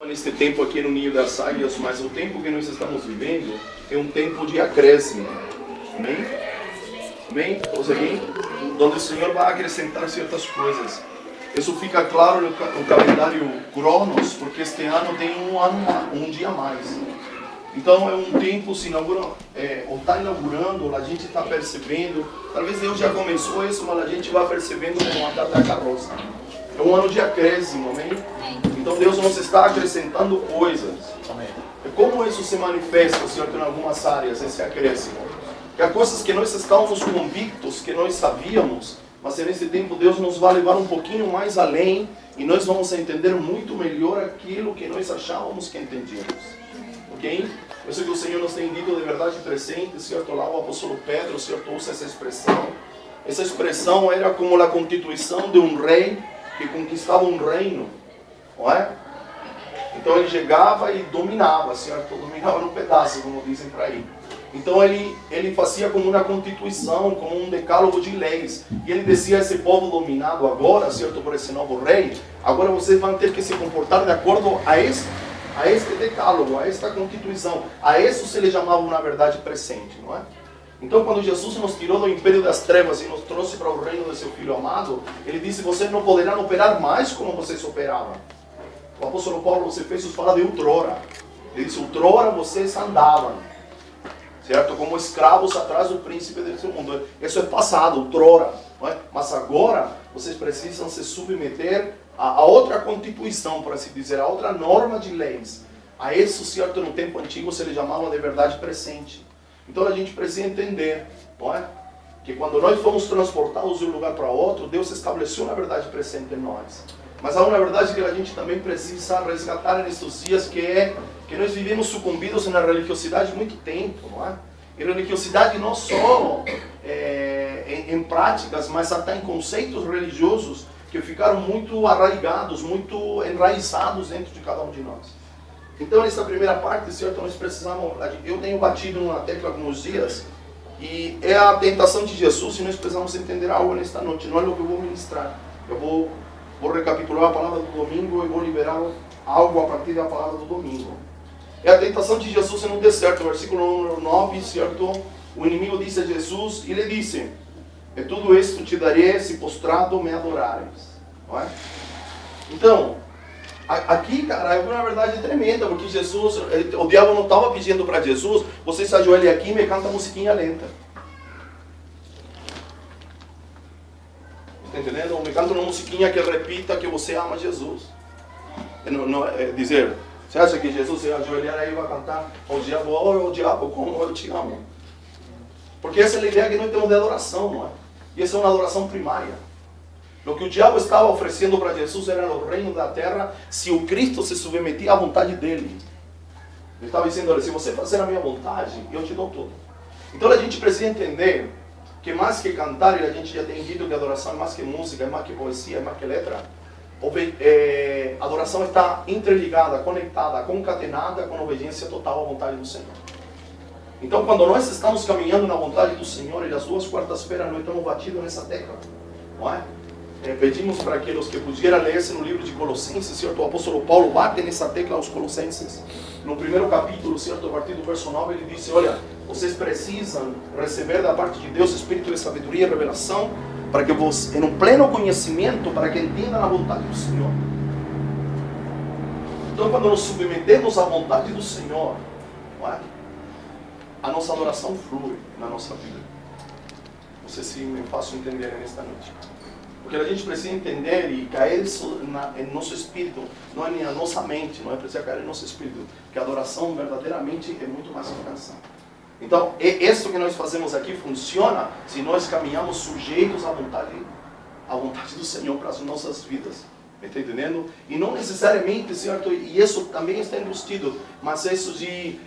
Neste tempo aqui no Ninho das Águias, mas o tempo que nós estamos vivendo é um tempo de acréscimo. Amém? Amém? Ou bem? Onde o Senhor vai acrescentar certas coisas. Isso fica claro no calendário Cronos, porque este ano tem um dia a mais. Então é um tempo, se inaugura, ou está inaugurando, a gente está percebendo, talvez Deus já começou isso, mas a gente vai percebendo com a data da carroça. É um ano de acréscimo, amém? Então Deus nos está acrescentando coisas. Amém. E como isso se manifesta, Senhor, em algumas áreas, esse acréscimo? Que há coisas que nós estávamos convictos, que nós sabíamos, mas nesse tempo Deus nos vai levar um pouquinho mais além e nós vamos entender muito melhor aquilo que nós achávamos que entendíamos. Ok? Eu sei que o Senhor nos tem dito de verdade presente, certo? Lá o apóstolo Pedro, certo, usa essa expressão. Essa expressão era como a constituição de um rei que conquistava um reino, não é? Então ele chegava e dominava, certo? Dominava no pedaço, como dizem por aí. Então ele fazia como uma constituição, como um decálogo de leis. E ele dizia a esse povo dominado agora, certo, por esse novo rei, agora vocês vão ter que se comportar de acordo a este decálogo, a esta constituição. A isso se lhe chamava uma verdade presente, não é? Então, quando Jesus nos tirou do império das trevas e nos trouxe para o reino do seu Filho amado, ele disse: vocês não poderão operar mais como vocês operavam. O apóstolo Paulo, os Efésios, fala de outrora. Ele disse: outrora vocês andavam, certo? Como escravos atrás do príncipe desse mundo. Isso é passado, outrora. Não é? Mas agora, vocês precisam se submeter a outra constituição, por assim dizer, a outra norma de leis. A isso, certo, no tempo antigo se lhe chamava de verdade presente. Então a gente precisa entender, não é? Que quando nós fomos transportados de um lugar para outro, Deus estabeleceu uma verdade presente em nós. Mas há uma verdade que a gente também precisa resgatar nestes dias, que é que nós vivemos sucumbidos na religiosidade muito tempo, não é? E religiosidade não só em práticas, mas até em conceitos religiosos que ficaram muito arraigados, muito enraizados dentro de cada um de nós. Então, nessa primeira parte, certo, nós precisamos, eu tenho batido numa tecla alguns dias, e é a tentação de Jesus, e nós precisamos entender algo nesta noite, não é o que eu vou ministrar. Eu vou recapitular a palavra do domingo e vou liberar algo a partir da palavra do domingo. É a tentação de Jesus no deserto, versículo número 9, certo? O inimigo disse a Jesus, e lhe disse: e tudo isto te darei se postrado me adorares. Não é? Então, aqui, cara, é uma verdade tremenda, porque Jesus, o diabo não estava pedindo para Jesus: você se ajoelha aqui e me canta musiquinha lenta. Está entendendo? Ou me canta uma musiquinha que repita que você ama Jesus. Não é dizer, você acha que Jesus se ajoelhar aí e vai cantar ao diabo: oh, diabo, como eu te amo? Porque essa é a ideia que nós temos de adoração, não é? E essa é uma adoração primária. O que o diabo estava oferecendo para Jesus era o reino da terra se o Cristo se submetia à vontade dele. Ele estava dizendo: olha, se você fazer a minha vontade, eu te dou tudo. Então a gente precisa entender que mais que cantar, e a gente já tem dito que adoração é mais que música, é mais que poesia, é mais que letra. A adoração está interligada, conectada, concatenada com a obediência total à vontade do Senhor. Então, quando nós estamos caminhando na vontade do Senhor, e as 2 quartas-feiras nós estamos batidos nessa tecla, não é? Pedimos para aqueles que pudieram ler-se no livro de Colossenses, certo? O apóstolo Paulo bate nessa tecla aos Colossenses. No primeiro capítulo, certo? A partir do verso 9, ele disse: olha, vocês precisam receber da parte de Deus espírito de sabedoria e revelação, para que vocês, em um pleno conhecimento, para que entendam a vontade do Senhor. Então, quando nos submetemos à vontade do Senhor, não é? A nossa adoração flui na nossa vida. Não sei se me faço entender nesta noite. Porque a gente precisa entender e cair isso em nosso espírito, não é na nossa mente, não é precisa cair em nosso espírito, que a adoração verdadeiramente é muito mais que canção. Então, isso que nós fazemos aqui funciona se nós caminhamos sujeitos à vontade do Senhor para as nossas vidas. Está entendendo? E não necessariamente, certo? E isso também está embutido, mas isso de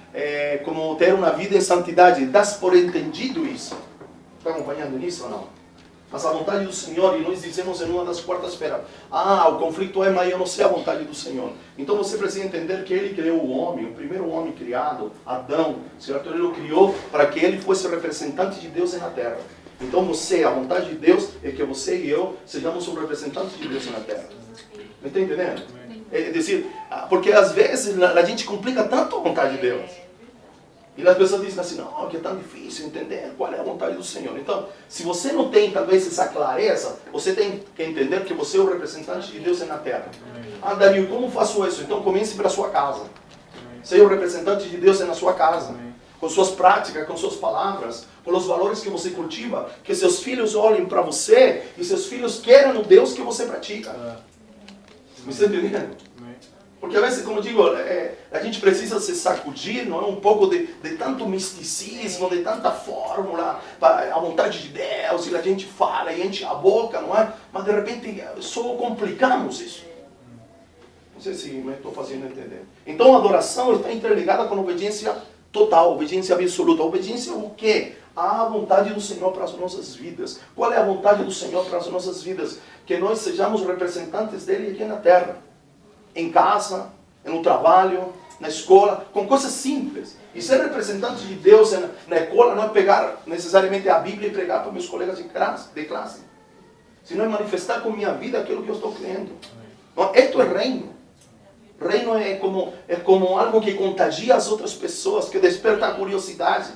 como ter uma vida em santidade, dás por entendido isso? Está acompanhando nisso ou não? Mas a vontade do Senhor, e nós dizemos em uma das quartas-feiras: o conflito é, mas eu não sei a vontade do Senhor. Então você precisa entender que Ele criou o homem, o primeiro homem criado, Adão, certo? Ele o criou para que ele fosse representante de Deus na terra. Então você, a vontade de Deus é que você e eu sejamos um representante de Deus na terra. Está entendendo? É dizer, porque às vezes a gente complica tanto a vontade de Deus. E as pessoas dizem assim, não, que é tão difícil entender qual é a vontade do Senhor. Então, se você não tem talvez essa clareza, você tem que entender que você é o representante de Deus na terra. Ah, Dario, como faço isso? Então comece pela sua casa. Seja o representante de Deus na sua casa. Com suas práticas, com suas palavras, com os valores que você cultiva, que seus filhos olhem para você e seus filhos queiram o Deus que você pratica. Me está entendendo? Porque às vezes, como eu digo, a gente precisa se sacudir, não é? Um pouco de tanto misticismo, de tanta fórmula, a vontade de Deus, e a gente fala e enche a boca, não é? Mas de repente só complicamos isso. Não sei se me estou fazendo entender. Então a adoração está interligada com a obediência total, obediência absoluta. Obediência o quê? A vontade do Senhor para as nossas vidas. Qual é a vontade do Senhor para as nossas vidas? Que nós sejamos representantes dele aqui na terra. Em casa, no trabalho, na escola, com coisas simples. E ser representante de Deus na escola não é pegar necessariamente a Bíblia e pregar para meus colegas de classe. Senão é manifestar com minha vida aquilo que eu estou crendo. Isto é reino. Reino é como algo que contagia as outras pessoas, que desperta a curiosidade.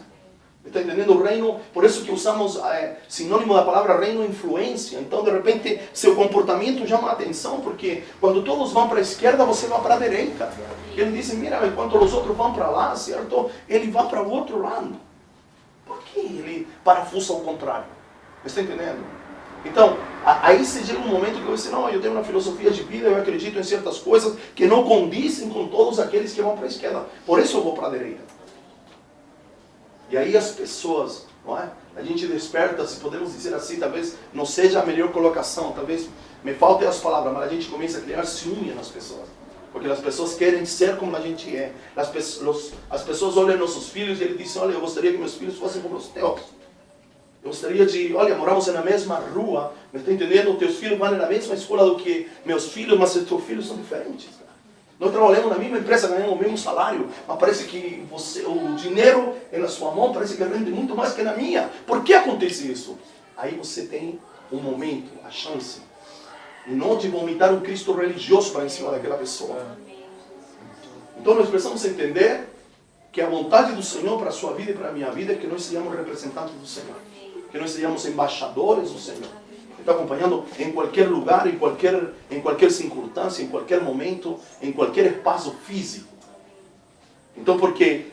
Está entendendo? O reino, por isso que usamos sinônimo da palavra reino, influência. Então, de repente, seu comportamento chama a atenção, porque quando todos vão para a esquerda, você vai para a direita. Ele diz, mira, enquanto os outros vão para lá, certo? Ele vai para o outro lado. Por que ele parafusa ao contrário? Está entendendo? Então, aí se chega um momento que você diz, não, eu tenho uma filosofia de vida, eu acredito em certas coisas que não condizem com todos aqueles que vão para a esquerda. Por isso eu vou para a direita. E aí as pessoas, não é? A gente desperta, se podemos dizer assim, talvez não seja a melhor colocação, talvez me faltem as palavras, mas a gente começa a criar ciúme nas pessoas. Porque as pessoas querem ser como a gente é. As pessoas olham nossos filhos e eles dizem, olha, eu gostaria que meus filhos fossem como os teus. Eu gostaria de, olha, moramos na mesma rua, me está entendendo? Teus filhos vão na mesma escola do que meus filhos, mas os teus filhos são diferentes. Nós trabalhamos na mesma empresa, ganhamos o mesmo salário, mas parece que o dinheiro é na sua mão, parece que rende muito mais que na minha. Por que acontece isso? Aí você tem um momento, a chance, não de vomitar um Cristo religioso para em cima daquela pessoa. Então nós precisamos entender que a vontade do Senhor para a sua vida e para a minha vida é que nós sejamos representantes do Senhor, que nós sejamos embaixadores do Senhor. Está acompanhando em qualquer lugar, em qualquer circunstância, em qualquer momento, em qualquer espaço físico. Então, porque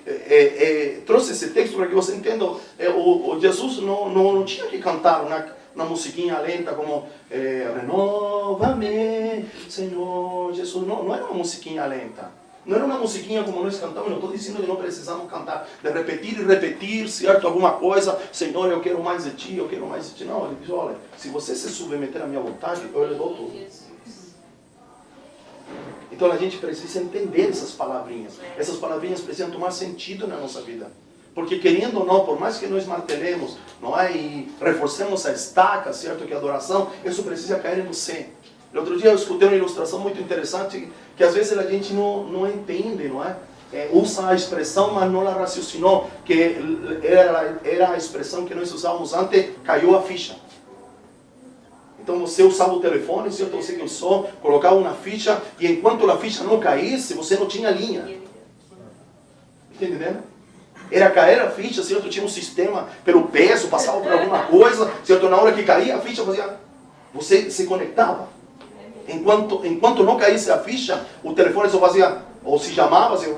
trouxe esse texto para que você entenda, o Jesus não tinha que cantar uma musiquinha lenta como renova-me, Senhor Jesus. Não era uma musiquinha lenta. Não era uma musiquinha como nós cantamos, não estou dizendo que não precisamos cantar, de repetir e repetir, certo? Alguma coisa, Senhor, eu quero mais de Ti, eu quero mais de Ti. Não, ele diz, olha, se você se submeter à minha vontade, eu lhe dou tudo. Então a gente precisa entender essas palavrinhas. Essas palavrinhas precisam tomar sentido na nossa vida. Porque querendo ou não, por mais que nós martelemos, não é? E reforcemos a estaca, certo? Que a adoração, isso precisa cair em você. No outro dia eu escutei uma ilustração muito interessante, que às vezes a gente não entende, não é? Usa a expressão, mas não a raciocinou, que era a expressão que nós usávamos antes, caiu a ficha. Então você usava o telefone, certo? Você que usou, colocava uma ficha, e enquanto a ficha não caísse, você não tinha linha. Entendendo? Era cair a ficha, certo? Tinha um sistema pelo peso, passava por alguma coisa, certo? Na hora que caía a ficha, você se conectava. Enquanto não caísse a ficha, o telefone só fazia, ou se chamava, assim,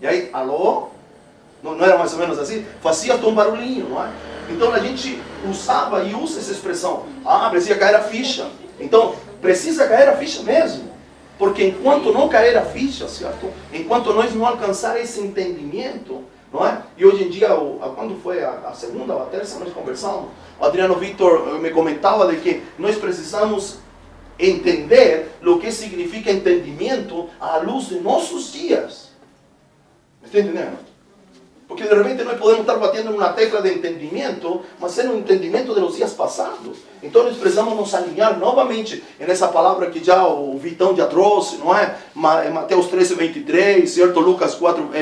aí, alô? Não era mais ou menos assim? Fazia um barulhinho, não é? Então a gente usava e usa essa expressão, precisa cair a ficha. Então, precisa cair a ficha mesmo. Porque enquanto não cair a ficha, certo? Enquanto nós não alcançar esse entendimento, não é? E hoje em dia, quando foi a segunda ou a terça, nós conversamos, o Adriano Victor me comentava de que nós precisamos entender o que significa entendimento à luz de nossos dias. Me está entendendo? Porque de repente nós podemos estar batendo numa tecla de entendimento, mas é um entendimento dos dias passados. Então nós precisamos nos alinhar novamente nessa palavra que já o Vitão já trouxe, não é? Mateus 13:23, certo?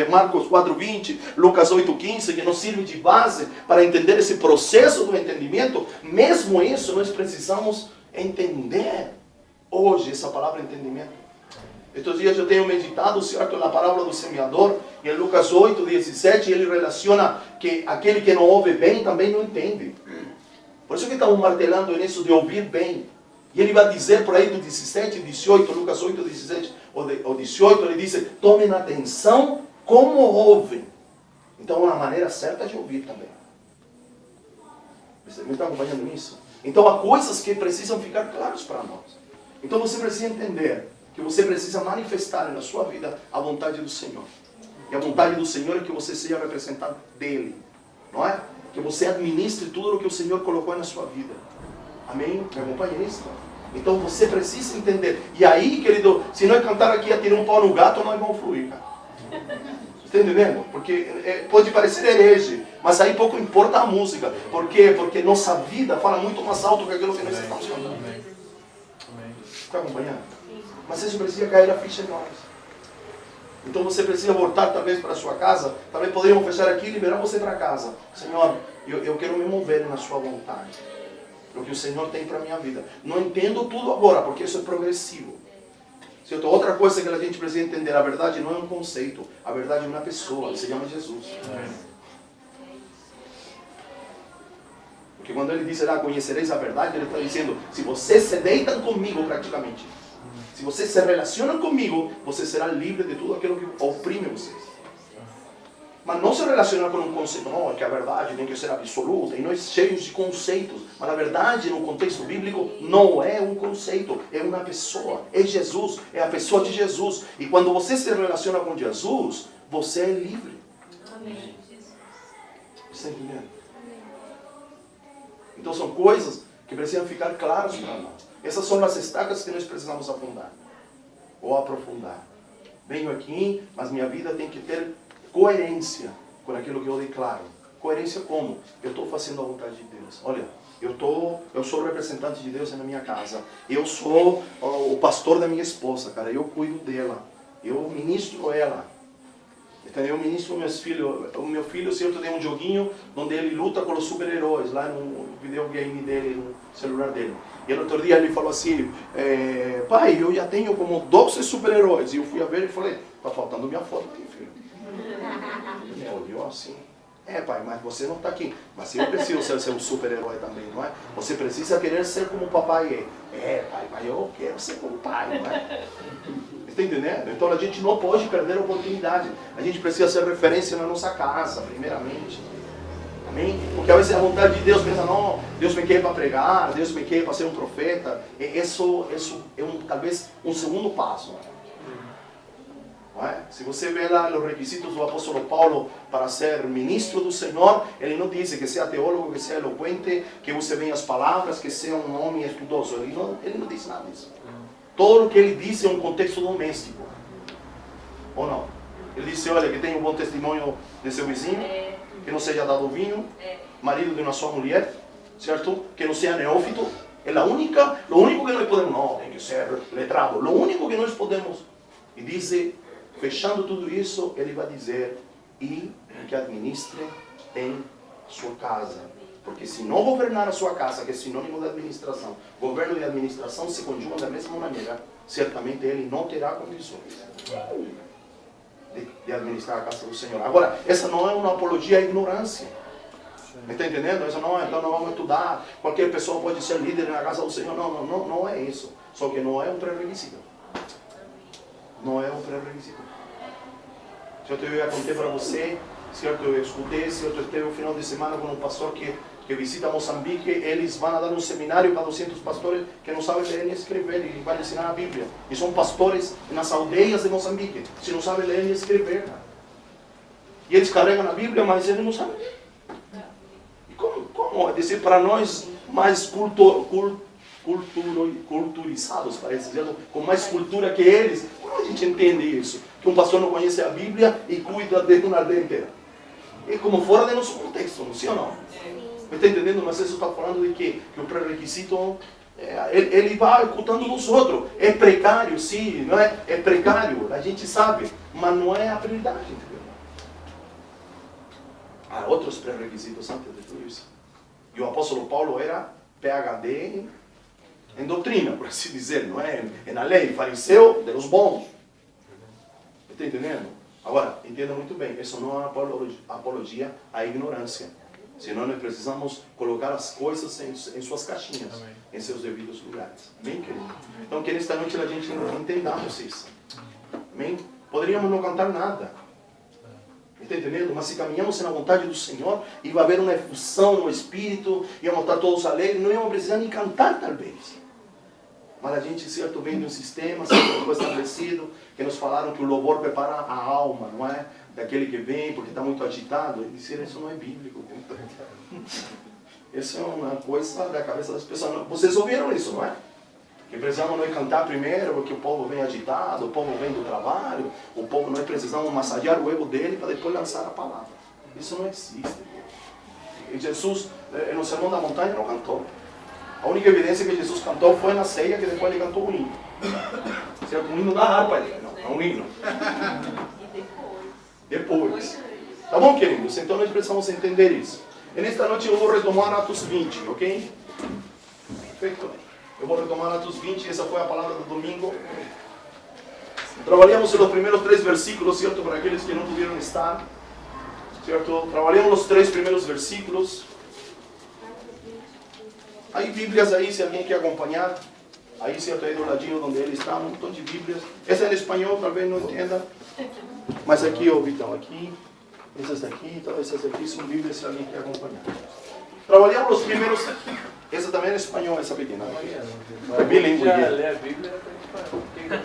Marcos 4:20, Lucas 8:15, que nos serve de base para entender esse processo do entendimento. Mesmo isso nós precisamos entender hoje essa palavra entendimento. Estes dias eu tenho meditado, certo, na parábola do semeador, e em Lucas 8, 17, ele relaciona que aquele que não ouve bem também não entende. Por isso que estamos martelando nisso de ouvir bem. E ele vai dizer por aí do 17, 18, Lucas 8, 17 ou 18, ele diz, tomem atenção como ouvem. Então, uma maneira certa de ouvir também. Você me está acompanhando nisso? Então, há coisas que precisam ficar claras para nós. Então, você precisa entender que você precisa manifestar na sua vida a vontade do Senhor. E a vontade do Senhor é que você seja representado dEle. Não é? Que você administre tudo o que o Senhor colocou na sua vida. Amém? Me acompanha nisso? Então, você precisa entender. E aí, querido, se nós cantar aqui a tirar um pau no gato, nós vamos fluir, cara. Está entendendo? Porque pode parecer herege, mas aí pouco importa a música. Por quê? Porque nossa vida fala muito mais alto que aquilo que nós estamos cantando. Está acompanhando? Mas isso precisa cair a ficha em nós. Então você precisa voltar talvez para a sua casa. Talvez poderíamos fechar aqui e liberar você para casa. Senhor, eu quero me mover na sua vontade. O que o Senhor tem para a minha vida. Não entendo tudo agora, porque isso é progressivo. Certo? Outra coisa que a gente precisa entender, a verdade não é um conceito, a verdade é uma pessoa, que se chama Jesus. Porque quando ele diz lá, conhecereis a verdade, ele está dizendo, se vocês se deitam comigo praticamente, se vocês se relacionam comigo, você será livre de tudo aquilo que oprime vocês. Mas não se relaciona com um conceito, não, é que a verdade tem que ser absoluta, e nós cheios de conceitos. Mas a verdade, no contexto bíblico, não é um conceito, é uma pessoa, é Jesus, é a pessoa de Jesus. E quando você se relaciona com Jesus, você é livre. Amém. Você está entendendo? Então são coisas que precisam ficar claras para nós. Essas são as estacas que nós precisamos afundar, ou aprofundar. Venho aqui, mas minha vida tem que ter coerência com aquilo que eu declaro. Coerência como? Eu estou fazendo a vontade de Deus. Olha, eu sou representante de Deus na minha casa. Eu sou o pastor da minha esposa, cara. Eu cuido dela. Eu ministro ela. Então eu ministro meus filhos. O meu filho, certo, tem um joguinho onde ele luta com os super-heróis, lá no videogame dele, no celular dele. E no outro dia ele falou assim, pai, eu já tenho como 12 super-heróis. E eu fui a ver e falei, está faltando minha foto aqui, filho. Ele me olhou assim, pai, mas você não está aqui. Mas eu preciso ser um super-herói também, não é? Você precisa querer ser como o papai é. Pai, mas eu quero ser como o pai, não é? Está entendendo? Então a gente não pode perder a oportunidade. A gente precisa ser referência na nossa casa, primeiramente. Amém? Porque às vezes a vontade de Deus pensa, não, Deus me quer para pregar, Deus me quer para ser um profeta. Isso é talvez um segundo passo. Não é? Se você vê lá os requisitos do apóstolo Paulo para ser ministro do Senhor, ele não diz que seja teólogo, que seja eloquente, que use bem as palavras, que seja um homem estudoso. Ele não diz nada disso. Todo o que ele diz é um contexto doméstico. Ou não? Ele disse, olha, que tenha um bom testemunho de seu vizinho, que não seja dado vinho, marido de uma só mulher, certo? Que não seja neófito. É lo único que nós podemos, não, tem que ser letrado. Lo único que nós podemos, e diz, fechando tudo isso, ele vai dizer, e que administre em sua casa. Porque se não governar a sua casa, que é sinônimo de administração, governo e administração se conjugam da mesma maneira, certamente ele não terá condições de administrar a casa do Senhor. Agora, essa não é uma apologia à ignorância. Está entendendo? Essa não é, então não vamos estudar, qualquer pessoa pode ser líder na casa do Senhor. Não é isso. Só que não é um pré-requisito. Não é um pré-requisito. Certo, eu já contei para você, certo, eu escutei, certo, eu teve um final de semana com um pastor que visita Moçambique. Eles vão dar um seminário para 200 pastores que não sabem ler nem escrever, e vai ensinar a Bíblia. E são pastores nas aldeias de Moçambique, se não sabem ler nem escrever. E eles carregam a Bíblia, mas eles não sabem ler. E como dizer para nós mais culturizados, parece, com mais cultura que eles, como a gente entende isso? Que um pastor não conhece a Bíblia e cuida de uma aldeia inteira. É como fora do nosso contexto, não sim ou não? Está entendendo? Mas isso está falando de que o pré-requisito, ele vai ocultando nos outros. É precário, sim, não é? É precário, a gente sabe, mas não é a prioridade, entendeu? Há outros pré-requisitos antes de tudo isso. E o apóstolo Paulo era PhD em doutrina, por assim dizer, não é? Na lei, fariseu de los bons. Está entendendo? Agora, entenda muito bem, isso não é apologia à ignorância. Senão nós precisamos colocar as coisas em suas caixinhas, amém, em seus devidos lugares. Amém, querido? Então que nesta noite a gente entendamos isso. Amém? Poderíamos não cantar nada. Está entendendo? Mas se caminhamos na vontade do Senhor, e vai haver uma efusão no Espírito, e vamos estar todos alegres, não íamos precisar nem cantar talvez. Mas a gente, certo, vem de um sistema, certo, foi estabelecido, que nos falaram que o louvor prepara a alma, não é? Daquele que vem, porque está muito agitado. E disseram, isso não é bíblico. Isso é uma coisa da cabeça das pessoas. Vocês ouviram isso, não é? Que precisamos nós cantar primeiro, porque o povo vem agitado, o povo vem do trabalho, o povo, nós precisamos massagear o ego dele para depois lançar a palavra. Isso não existe. E Jesus, no Sermão da Montanha, não cantou. A única evidência que Jesus cantou foi na ceia, que depois ele cantou o hino. Certo? Um hino da harpa, não, é um hino. Depois. Tá bom, queridos? Então nós precisamos entender isso. E nesta noite eu vou retomar Atos 20, ok? Perfeito. Eu vou retomar Atos 20, essa foi a palavra do domingo. Trabalhamos nos primeiros 3 versículos, certo? Para aqueles que não puderam estar. Certo? Trabalhamos os 3 primeiros versículos. Aí Bíblias aí, se alguém quer acompanhar. Aí, certo, aí do ladinho onde ele está, um montão de Bíblias. Essa é em espanhol, talvez não entenda. Mas aqui, ó, Vitão, aqui. Essas daqui, então essas aqui são Bíblias se alguém quer acompanhar. Trabalhamos os primeiros... Essa também é em espanhol, essa pequena. É bilíngue. Ler a Bíblia para...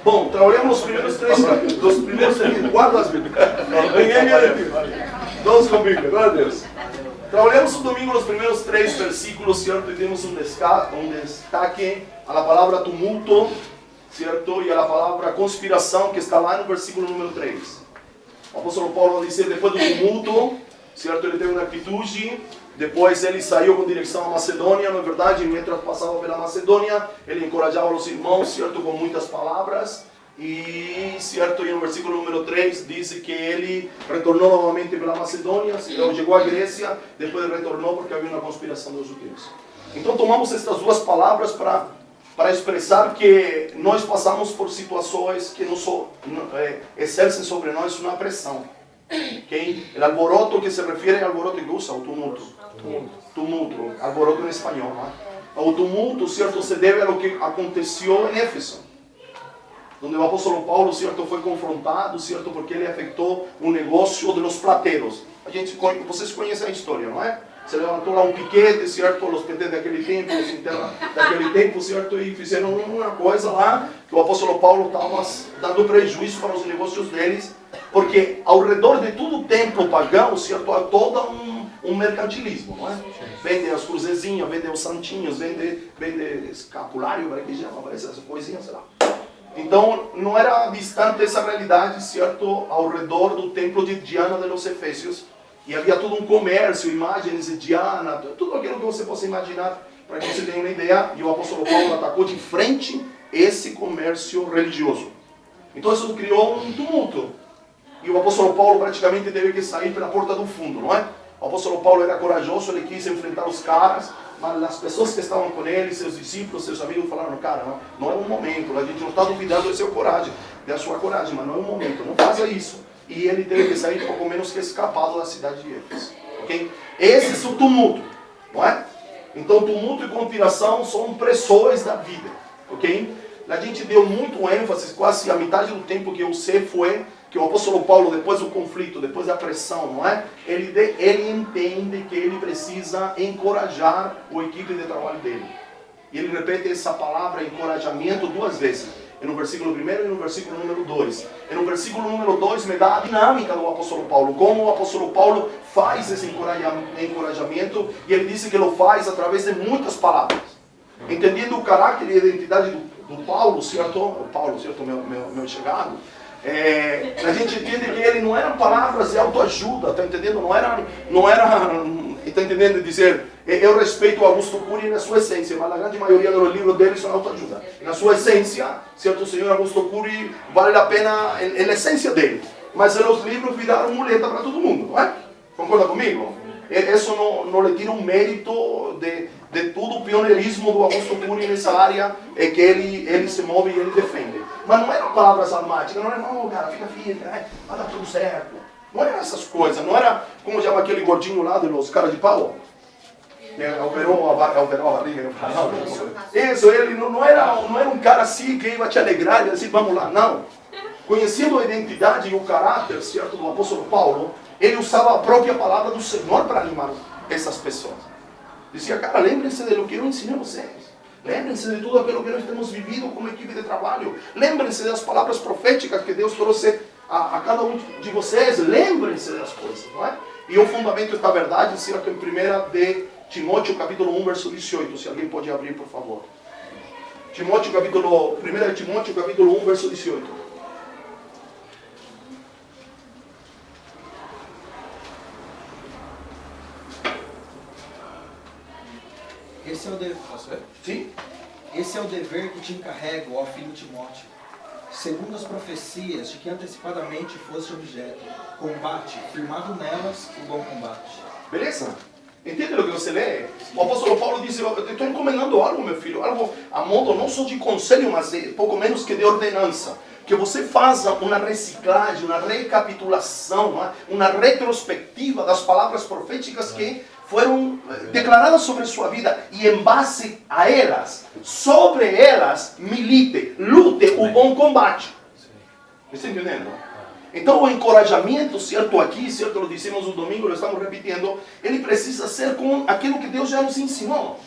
Bom, trabalhamos os primeiros 3... Dos primeiros 3... Guarda as Bíblias. Ninguém me arrepia. Todos com Bíblia, glória a Deus. Trabalhamos o domingo os primeiros 3 versículos, certo? E temos um destaque a la palavra tumulto, certo? E a la palavra conspiração, que está lá no versículo número 3. O apóstolo Paulo diz, depois do tumulto, certo? Ele teve uma atitude, depois ele saiu com direção à Macedônia, não é verdade? Enquanto passava pela Macedônia, ele encorajava os irmãos, certo? Com muitas palavras. E, certo, e no versículo número 3 diz que ele retornou novamente pela Macedônia, chegou à Grécia, depois retornou porque havia uma conspiração dos judeus. Então tomamos estas 2 palavras para expressar que nós passamos por situações que exercem sobre nós uma pressão. Okay? O alboroto que se refere ao alboroto que usa, o tumulto. Tumulto, alboroto em espanhol. Não é? O tumulto, certo, se deve ao que aconteceu em Éfeso, onde o apóstolo Paulo, certo, foi confrontado, certo, porque ele afetou o negócio dos plateiros. Vocês conhecem a história, não é? Se levantou lá um piquete, certo, os piquetes daquele tempo, os internos daquele tempo, certo, e fizeram uma coisa lá, que o apóstolo Paulo estava dando prejuízo para os negócios deles, porque ao redor de todo o templo pagão, certo, há todo um mercantilismo, não é? Vende as cruzezinhas, vende os santinhos, vende escapulário, para que chama, parece essas coisinhas, sei lá. Então, não era distante essa realidade, certo, ao redor do templo de Diana de los Efésios. E havia todo um comércio, imagens de Diana, tudo aquilo que você possa imaginar, para que você tenha uma ideia. E o apóstolo Paulo atacou de frente esse comércio religioso. Então, isso criou um tumulto. E o apóstolo Paulo praticamente teve que sair pela porta do fundo, não é? O apóstolo Paulo era corajoso, ele quis enfrentar os caras, mas as pessoas que estavam com ele, seus discípulos, seus amigos, falaram, cara, não é um momento, a gente não está duvidando da sua coragem, mas não é um momento, não faça isso. E ele teve que sair pouco menos que escapado da cidade de Éfeso. Okay? Esse é o tumulto, não é? Então, tumulto e conspiração são pressões da vida, ok? A gente deu muito ênfase, quase a metade do tempo que eu sei foi que o apóstolo Paulo, depois do conflito, depois da pressão, não é? Ele entende que ele precisa encorajar o equipe de trabalho dele. E ele repete essa palavra encorajamento 2 vezes. No versículo 1 e no versículo número 2. E no versículo número 2 me dá a dinâmica do apóstolo Paulo. Como o apóstolo Paulo faz esse encorajamento. E ele diz que ele faz através de muitas palavras. Entendendo o caráter e a identidade do Paulo, certo? O Paulo, certo? Meu chegado. A gente entende que ele não eram palavras de autoajuda, tá entendendo? Não era, tá entendendo dizer, eu respeito o Augusto Cury na sua essência, mas a grande maioria dos livros dele são autoajuda. Na sua essência, certo? O senhor Augusto Cury vale a pena, a essência dele. Mas os livros viraram muleta para todo mundo, não é? Concorda comigo? Isso não lhe tira um mérito de todo o pioneirismo do apóstolo Cury nessa área é que ele se move e ele defende. Mas não eram palavras almáticas, não era, não, cara, fica firme, vai dar tudo certo. Não eram essas coisas, não era, como chama aquele gordinho lá dos caras de pau? Operou a barriga. Isso, ele não era um cara assim que ia te alegrar e dizer, vamos lá, não. Conhecendo a identidade e o caráter, certo, do apóstolo Paulo, ele usava a própria palavra do Senhor para animar essas pessoas. Dizia, cara, lembrem-se do que eu ensinei a vocês. Lembrem-se de tudo aquilo que nós temos vivido como equipe de trabalho. Lembrem-se das palavras proféticas que Deus trouxe a cada um de vocês. Lembrem-se das coisas, não é? E o fundamento desta verdade, certo, em 1 de Timóteo, capítulo 1, verso 18. Se alguém pode abrir, por favor. 1 Timóteo, capítulo 1, verso 18. Esse é o dever que te encarrego, ó filho Timóteo, segundo as profecias de que antecipadamente foste objeto. Combate, firmado nelas, o bom combate. Beleza? Entende o que você lê? O apóstolo Paulo diz, eu estou encomendando algo, meu filho, algo a modo não só de conselho, mas pouco menos que de ordenança. Que você faça uma reciclagem, uma recapitulação, uma retrospectiva das palavras proféticas que foram declaradas sobre sua vida e em base a elas, sobre elas, milite, lute o bom combate. Está entendendo? Então o encorajamento, certo, aqui, certo, lo dissemos no domingo, lo estamos repetindo, ele precisa ser com aquilo que Deus já nos ensinou.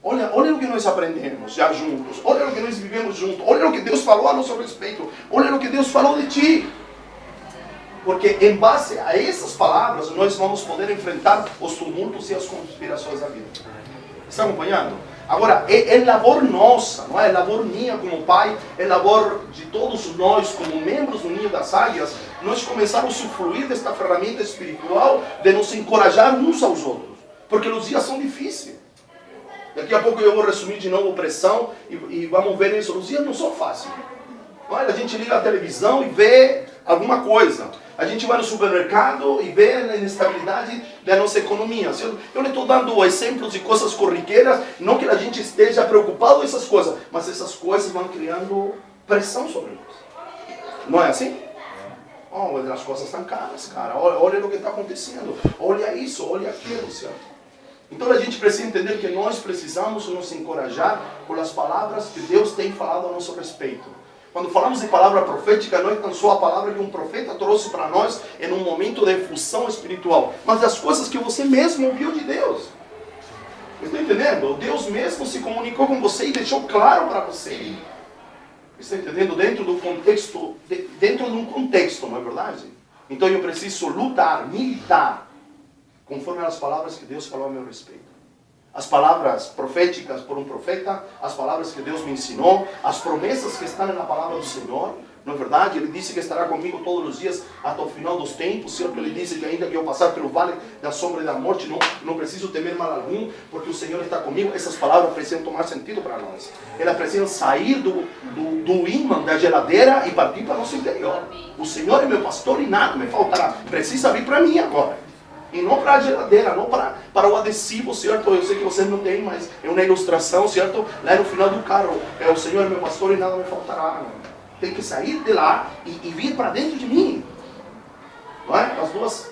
Olha o que nós aprendemos já juntos, olha o que nós vivemos juntos, olha o que Deus falou a nosso respeito, olha o que Deus falou de ti. Porque em base a essas palavras nós vamos poder enfrentar os tumultos e as conspirações da vida. Está acompanhando? Agora, é labor nossa, não é? É labor minha como pai, é labor de todos nós como membros do Ninho das Águias, nós começarmos a usufruir desta ferramenta espiritual de nos encorajar uns aos outros. Porque os dias são difíceis. Daqui a pouco eu vou resumir de novo pressão e vamos ver isso. Os dias não são fáceis. Olha, a gente liga a televisão e vê alguma coisa. A gente vai no supermercado e vê a inestabilidade da nossa economia. Eu lhe estou dando exemplos de coisas corriqueiras, não que a gente esteja preocupado com essas coisas, mas essas coisas vão criando pressão sobre nós. Não é assim? Oh, as coisas estão caras, cara. Olha o que está acontecendo. Olha isso, olha aquilo, certo? Então a gente precisa entender que nós precisamos nos encorajar com as palavras que Deus tem falado a nosso respeito. Quando falamos de palavra profética, não é tão só a palavra que um profeta trouxe para nós em um momento de efusão espiritual, mas das coisas que você mesmo ouviu de Deus. Está entendendo? Deus mesmo se comunicou com você e deixou claro para você. Está entendendo? Dentro de um contexto, não é verdade? Então eu preciso lutar, militar, conforme as palavras que Deus falou a meu respeito. As palavras proféticas por um profeta, as palavras que Deus me ensinou, as promessas que estão na palavra do Senhor, não é verdade? Ele disse que estará comigo todos os dias até o final dos tempos, certo? Ele disse que ainda que eu passar pelo vale da sombra e da morte, não preciso temer mal algum, porque o Senhor está comigo. Essas palavras precisam tomar sentido para nós. Elas precisam sair do ímã da geladeira e partir para o nosso interior. O Senhor é meu pastor e nada me faltará. Precisa vir para mim agora. E não para a geladeira, não para o adesivo, certo? Eu sei que vocês não têm, mas é uma ilustração, certo? Lá no final do carro, é o Senhor é meu pastor e nada me faltará. Tem que sair de lá e vir para dentro de mim. Não é?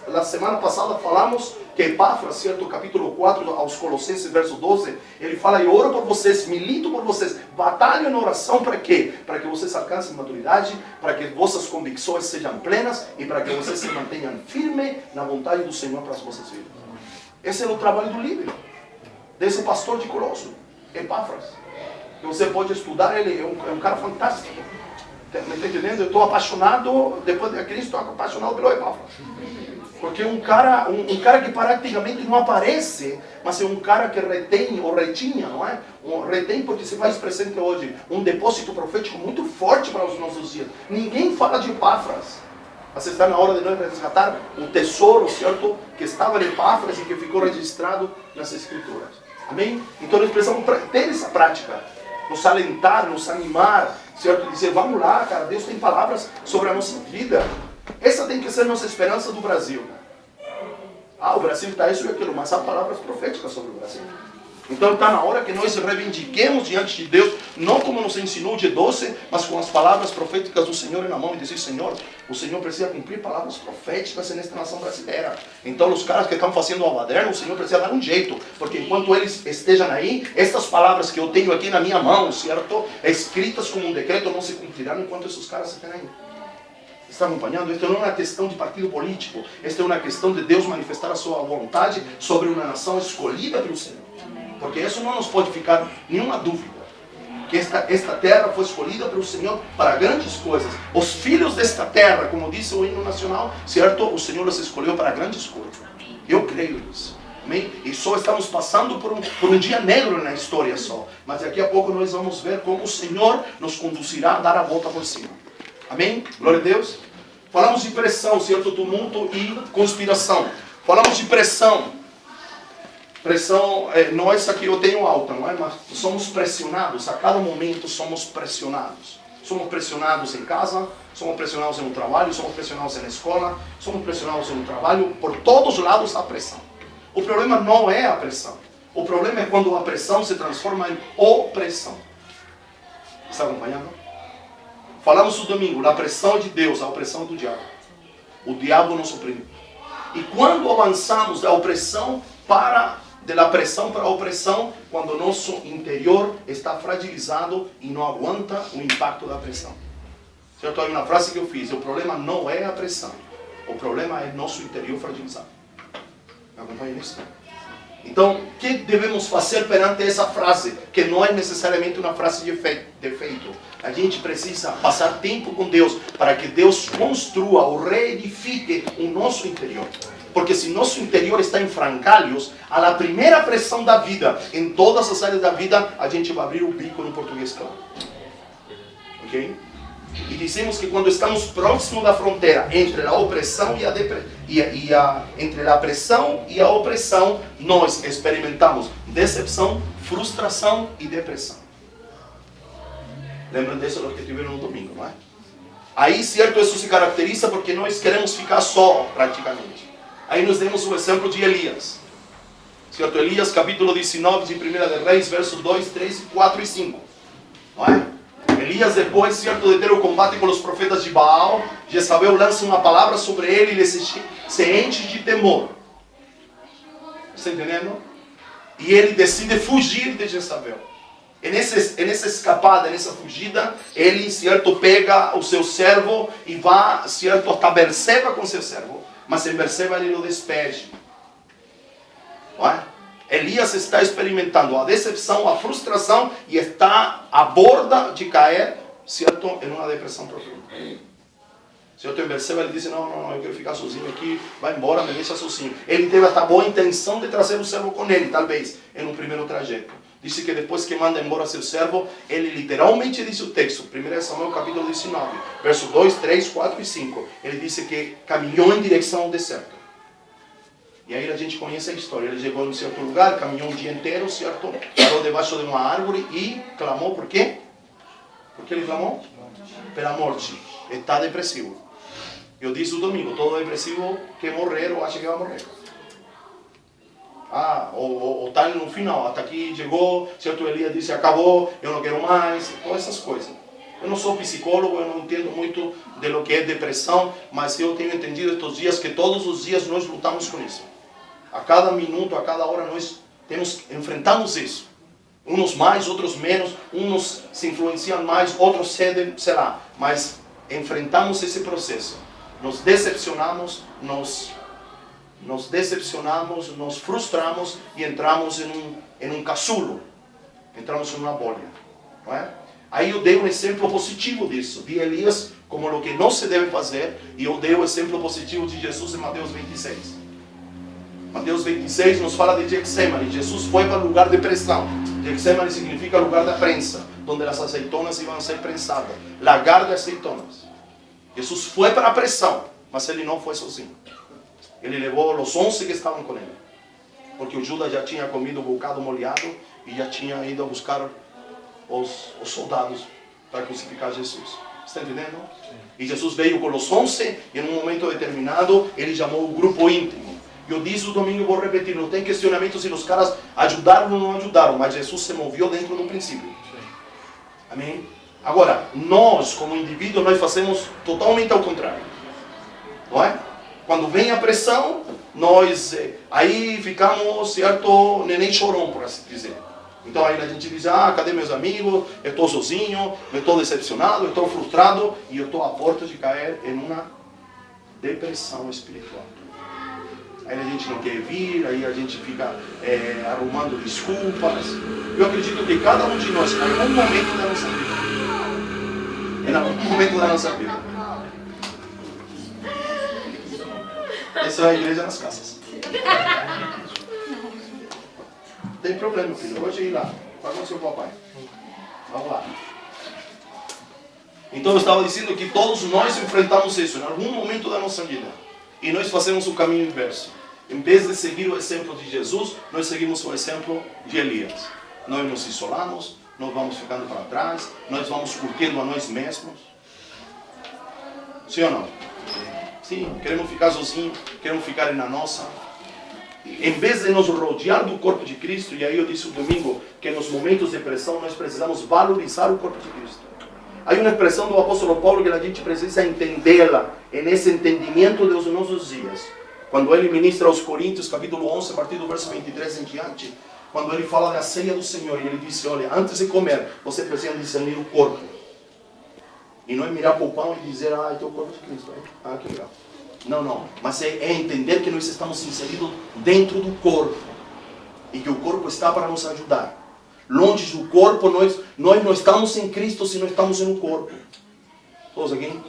Na semana passada falamos que Epáfras, certo? Capítulo 4, aos Colossenses, verso 12, ele fala, eu oro por vocês, milito por vocês, batalho na oração para quê? Para que vocês alcancem maturidade, para que vossas convicções sejam plenas e para que vocês se mantenham firmes na vontade do Senhor para as vossas vidas. Esse é o trabalho do líder, desse pastor de Colosso, Epáfras. Você pode estudar, ele é um cara fantástico. Me está entendendo? Eu estou apaixonado, depois de Cristo, estou apaixonado pelo Epáfras. Porque um cara que praticamente não aparece, mas é um cara que retém, ou retinha, não é? Retém porque se faz presente hoje um depósito profético muito forte para os nossos dias. Ninguém fala de Epáfras. Mas está na hora de nós resgatar o tesouro, certo? Que estava em Epáfras e que ficou registrado nas Escrituras. Amém? Então nós precisamos ter essa prática. Nos alentar, nos animar, certo? Dizer, vamos lá, cara, Deus tem palavras sobre a nossa vida. Essa tem que ser nossa esperança do Brasil. Ah, o Brasil está isso e aquilo, mas há palavras proféticas sobre o Brasil. Então está na hora que nós reivindiquemos diante de Deus, não como nos ensinou o G12, mas com as palavras proféticas do Senhor na mão e dizer: Senhor, o Senhor precisa cumprir palavras proféticas nesta nação brasileira. Então os caras que estão fazendo a baderna, o Senhor precisa dar um jeito, porque enquanto eles estejam aí, estas palavras que eu tenho aqui na minha mão, certo, escritas como um decreto, não se cumprirão enquanto esses caras estão aí. Está acompanhando? Isto não é uma questão de partido político, esta é uma questão de Deus manifestar a sua vontade sobre uma nação escolhida pelo Senhor. Porque isso não nos pode ficar nenhuma dúvida. Que esta terra foi escolhida pelo Senhor para grandes coisas. Os filhos desta terra, como disse o hino nacional, certo? O Senhor os escolheu para grandes coisas. Eu creio nisso. Amém? E só estamos passando por um dia negro na história só. Mas daqui a pouco nós vamos ver como o Senhor nos conduzirá a dar a volta por cima. Amém? Glória a Deus. Falamos de pressão, certo? Tumulto e conspiração. Falamos de pressão. Pressão, nós aqui eu tenho alta, não é? Mas somos pressionados, a cada momento somos pressionados. Somos pressionados em casa, somos pressionados no trabalho, somos pressionados na escola, somos pressionados no trabalho, por todos lados há pressão. O problema não é a pressão. O problema é quando a pressão se transforma em opressão. Está acompanhando? Falamos no domingo, a pressão de Deus, a opressão do diabo. O diabo nos oprime. E quando avançamos da opressão da pressão para a opressão, quando o nosso interior está fragilizado e não aguenta o impacto da pressão. Certo? Há uma frase que eu fiz: o problema não é a pressão, o problema é nosso interior fragilizado. Me acompanha nisso? Então, o que devemos fazer perante essa frase, que não é necessariamente uma frase de efeito? A gente precisa passar tempo com Deus, para que Deus construa ou reedifique o nosso interior. Porque se nosso interior está em frangalhos, a primeira pressão da vida, em todas as áreas da vida, a gente vai abrir o bico no português claro. Ok? E dizemos que quando estamos próximos da fronteira entre a opressão entre a pressão e a opressão, nós experimentamos decepção, frustração e depressão. Lembram disso do que tiveram no domingo, não é? Aí, certo, isso se caracteriza porque nós queremos ficar só, praticamente. Aí nós demos o exemplo de Elias. Certo? Elias, capítulo 19 de 1 de Reis, versos 2, 3, 4 e 5. Não é? Elias, depois, certo, de ter o combate com os profetas de Baal, Jezabel lança uma palavra sobre ele e ele se enche de temor. Está entendendo? E ele decide fugir de Jezabel. E nessa escapada, nessa fugida, ele, certo, pega o seu servo e vai, certo, até Berseba com seu servo. Mas em Berseba ele o despede. Não é? Elias está experimentando a decepção, a frustração e está à borda de cair, certo, em uma depressão profunda. Certo? Em Berseba ele disse: não, eu quero ficar sozinho aqui, vai embora, me deixa sozinho. Ele teve até boa intenção de trazer o servo com ele, talvez, em um primeiro trajeto. Disse que depois que manda embora seu servo, ele literalmente diz o texto, 1 Samuel capítulo 19, verso 2, 3, 4 e 5. Ele disse que caminhou em direção ao deserto. E aí a gente conhece a história. Ele chegou em um certo lugar, caminhou um dia inteiro, certo? Parou debaixo de uma árvore e clamou. Por quê? Por que ele clamou? Pela morte. Está depressivo. Eu disse o domingo, todo depressivo quer morrer ou acha que vai morrer. Ou está no final, até aqui chegou, certo? Elias disse: acabou, eu não quero mais, todas essas coisas. Eu não sou psicólogo, eu não entendo muito de lo que é depressão, mas eu tenho entendido estes dias que todos os dias nós lutamos com isso. A cada minuto, a cada hora nós enfrentamos isso. Uns mais, outros menos, uns se influenciam mais, outros cedem, sei lá. Mas enfrentamos esse processo. Nos decepcionamos, nos frustramos e entramos em um casulo. Entramos em uma bolha. Não é? Aí eu dei um exemplo positivo disso, de Elias, como o que não se deve fazer, e eu dei o exemplo positivo de Jesus em Mateus 26. Mateus 26 nos fala de Getsemane. Jesus foi para o lugar de pressão. Getsemane significa lugar da prensa, onde as azeitonas iam ser prensadas. Lagar de azeitonas. Jesus foi para a pressão, mas ele não foi sozinho. Ele levou os 11 que estavam com ele. Porque o Judas já tinha comido o bocado molhado e já tinha ido a buscar os soldados para crucificar Jesus. Está entendendo? Sim. E Jesus veio com os 11 e em um momento determinado ele chamou o grupo íntimo. Eu disse o domingo e vou repetir, não tem questionamento se os caras ajudaram ou não ajudaram, mas Jesus se moveu dentro do princípio. Amém? Agora, nós como indivíduo, nós fazemos totalmente ao contrário. Não é? Quando vem a pressão, nós aí ficamos, certo, neném chorão, por assim dizer. Então aí a gente diz, cadê meus amigos? Eu estou sozinho, eu estou decepcionado, eu estou frustrado e eu estou a porta de cair em uma depressão espiritual. Aí a gente não quer vir, aí a gente fica arrumando desculpas. Eu acredito que cada um de nós, em algum momento da nossa vida, essa é a igreja nas casas. Não tem problema, filho. Hoje ir lá. Vai com o seu papai. Vamos lá. Então eu estava dizendo que todos nós enfrentamos isso em algum momento da nossa vida. E nós fazemos o caminho inverso. Em vez de seguir o exemplo de Jesus, nós seguimos o exemplo de Elias. Nós nos isolamos, nós vamos ficando para trás, nós vamos curtindo a nós mesmos. Sim ou não? Sim, queremos ficar sozinhos, queremos ficar na nossa. Em vez de nos rodear do corpo de Cristo, e aí eu disse o domingo que nos momentos de pressão nós precisamos valorizar o corpo de Cristo. Há uma expressão do apóstolo Paulo que a gente precisa entendê-la, nesse entendimento dos nossos dias. Quando ele ministra aos Coríntios, capítulo 11, a partir do verso 23 em diante, quando ele fala da ceia do Senhor, e ele disse, olha, antes de comer, você precisa discernir o corpo. E não é mirar para o pão e dizer, então o corpo de Cristo. Que legal. Não. Mas é entender que nós estamos inseridos dentro do corpo. E que o corpo está para nos ajudar. Longe do corpo, nós não estamos em Cristo se não estamos no corpo. Todos aqui?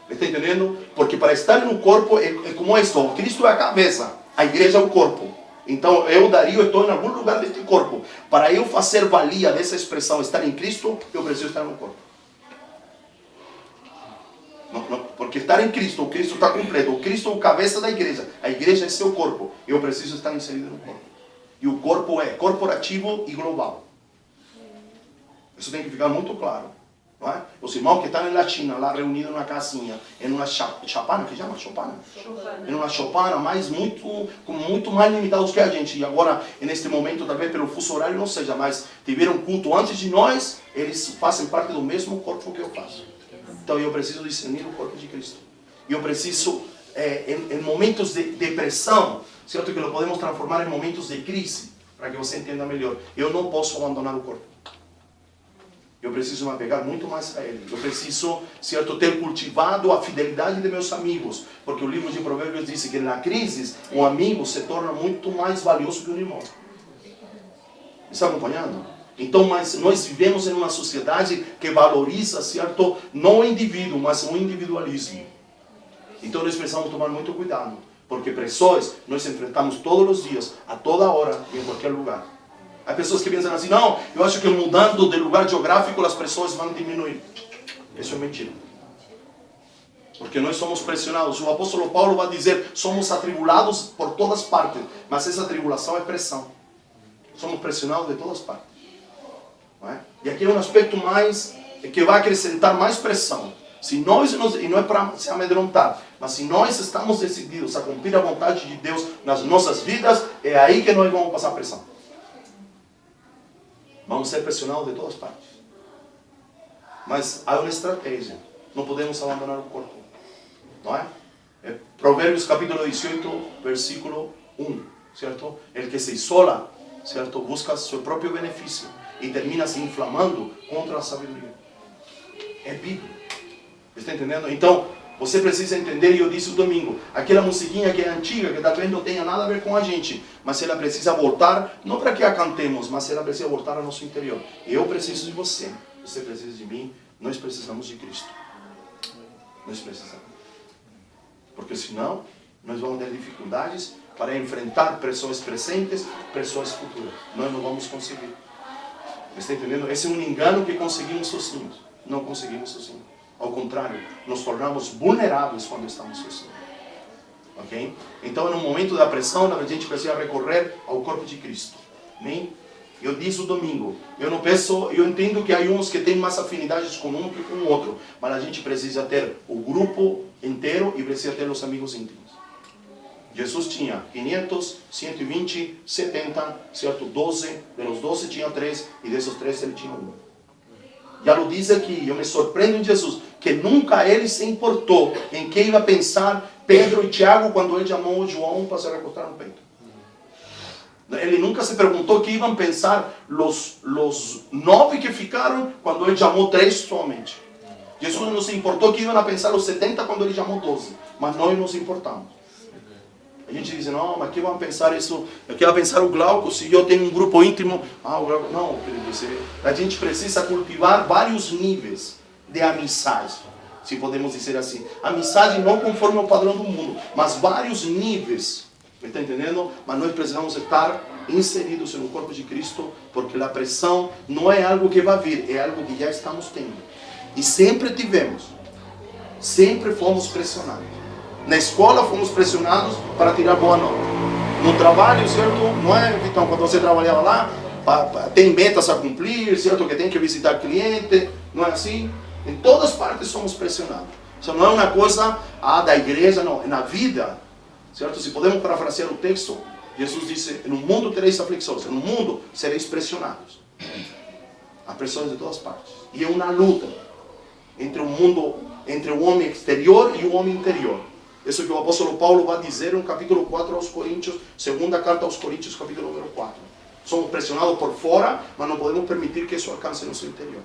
Está entendendo? Porque para estar no corpo é como isso. O Cristo é a cabeça, a igreja é o corpo. Então eu, Dario, estou em algum lugar deste corpo. Para eu fazer valia dessa expressão, estar em Cristo, eu preciso estar no corpo. Porque estar em Cristo, o Cristo está completo. O Cristo é o cabeça da igreja. A igreja é seu corpo. Eu preciso estar inserido no corpo. E o corpo é corporativo e global. Isso tem que ficar muito claro. Não é? Os irmãos que estão na China, lá reunidos numa casinha, em uma chapana, que chama? Chopana? Em uma chopana, mas muito mais limitados que a gente. E agora, neste momento, talvez pelo fuso horário não seja, mas tiveram culto antes de nós, eles fazem parte do mesmo corpo que eu faço. Então eu preciso discernir o corpo de Cristo. Eu preciso, em momentos de depressão, certo, que lo podemos transformar em momentos de crise, para que você entenda melhor. Eu não posso abandonar o corpo. Eu preciso me apegar muito mais a ele. Eu preciso, certo, ter cultivado a fidelidade de meus amigos. Porque o livro de Provérbios diz que na crise, um amigo se torna muito mais valioso que um irmão. Está acompanhando? Então, mas nós vivemos em uma sociedade que valoriza, certo, não o indivíduo, mas o individualismo. Então nós precisamos tomar muito cuidado. Porque pressões nós enfrentamos todos os dias, a toda hora, em qualquer lugar. Há pessoas que pensam assim, não, eu acho que mudando de lugar geográfico as pressões vão diminuir. Isso é mentira. Porque nós somos pressionados. O apóstolo Paulo vai dizer, somos atribulados por todas partes. Mas essa tribulação é pressão. Somos pressionados de todas partes. Não é? E aqui é um aspecto mais, que vai acrescentar mais pressão. Se nós, e não é para se amedrontar, mas se nós estamos decididos a cumprir a vontade de Deus nas nossas vidas, é aí que nós vamos passar pressão. Vamos ser pressionados de todas partes. Mas há uma estratégia. Não podemos abandonar o corpo. Não é? Provérbios capítulo 18, versículo 1. Certo? El que se isola, certo, busca seu próprio benefício e termina se inflamando contra a sabedoria. É Bíblia. Está entendendo? Então, você precisa entender, e eu disse o domingo, aquela musiquinha que é antiga, que talvez não tenha nada a ver com a gente, mas ela precisa voltar, não para que a cantemos, mas ela precisa voltar ao nosso interior. Eu preciso de você, você precisa de mim, nós precisamos de Cristo. Nós precisamos. Porque senão, nós vamos ter dificuldades para enfrentar pressões presentes, pressões futuras. Nós não vamos conseguir. Está entendendo? Esse é um engano que conseguimos sozinhos. Não conseguimos sozinhos. Ao contrário, nos tornamos vulneráveis quando estamos sozinhos. Ok? Então, no momento da pressão, a gente precisa recorrer ao corpo de Cristo. Amém? Eu disse o domingo, eu entendo que há uns que têm mais afinidades com um que com o outro, mas a gente precisa ter o grupo inteiro e precisa ter os amigos íntimos. Jesus tinha 500, 120, 70, certo? 12, de los 12 tinha 3, e desses 3 ele tinha 1. Já lo diz aqui, eu me surpreendo em Jesus, que nunca ele se importou em que ia pensar Pedro e Tiago quando ele chamou João para se recostar no peito. Ele nunca se perguntou o que iam pensar os 9 que ficaram quando ele chamou 3 somente. Jesus não se importou o que iam pensar os 70 quando ele chamou 12, mas nós nos importamos. A gente diz, não, mas que vão pensar isso? O que vai pensar o Glauco se eu tenho um grupo íntimo? O Glauco, não, a gente precisa cultivar vários níveis de amizade, se podemos dizer assim. Amizade não conforme o padrão do mundo, mas vários níveis, me está entendendo? Mas nós precisamos estar inseridos no corpo de Cristo, porque a pressão não é algo que vai vir, é algo que já estamos tendo. E sempre tivemos, sempre fomos pressionados. Na escola fomos pressionados para tirar boa nota. No trabalho, certo? Não é, então, quando você trabalhava lá, tem metas a cumprir, certo? Que tem que visitar cliente, não é assim? Em todas partes somos pressionados. Isso não é uma coisa da igreja, não. É na vida, certo? Se podemos parafrasear o texto, Jesus disse, no mundo tereis aflições, no mundo sereis pressionados. Há pressões de todas partes. E é uma luta entre o mundo, entre o homem exterior e o homem interior. Isso que o apóstolo Paulo vai dizer no capítulo 4 aos Coríntios, segunda carta aos Coríntios, capítulo número 4. Somos pressionados por fora, mas não podemos permitir que isso alcance nosso interior.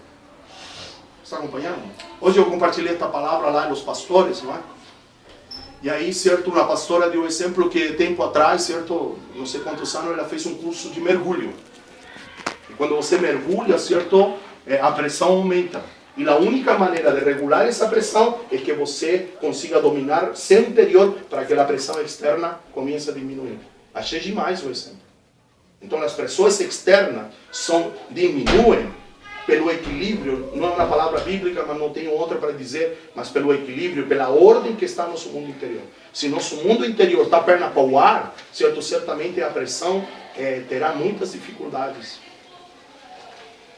Está acompanhando? Hoje eu compartilhei esta palavra lá nos pastores, não é? E aí, certo, uma pastora deu exemplo que tempo atrás, certo, não sei quantos anos, ela fez um curso de mergulho. E quando você mergulha, certo, a pressão aumenta. E a única maneira de regular essa pressão é que você consiga dominar seu interior para que a pressão externa comece a diminuir. Achei demais o exemplo. Então as pressões externas diminuem pelo equilíbrio, não é uma palavra bíblica, mas não tenho outra para dizer, mas pelo equilíbrio, pela ordem que está no nosso mundo interior. Se nosso mundo interior está perna para o ar, certo, certamente a pressão terá muitas dificuldades.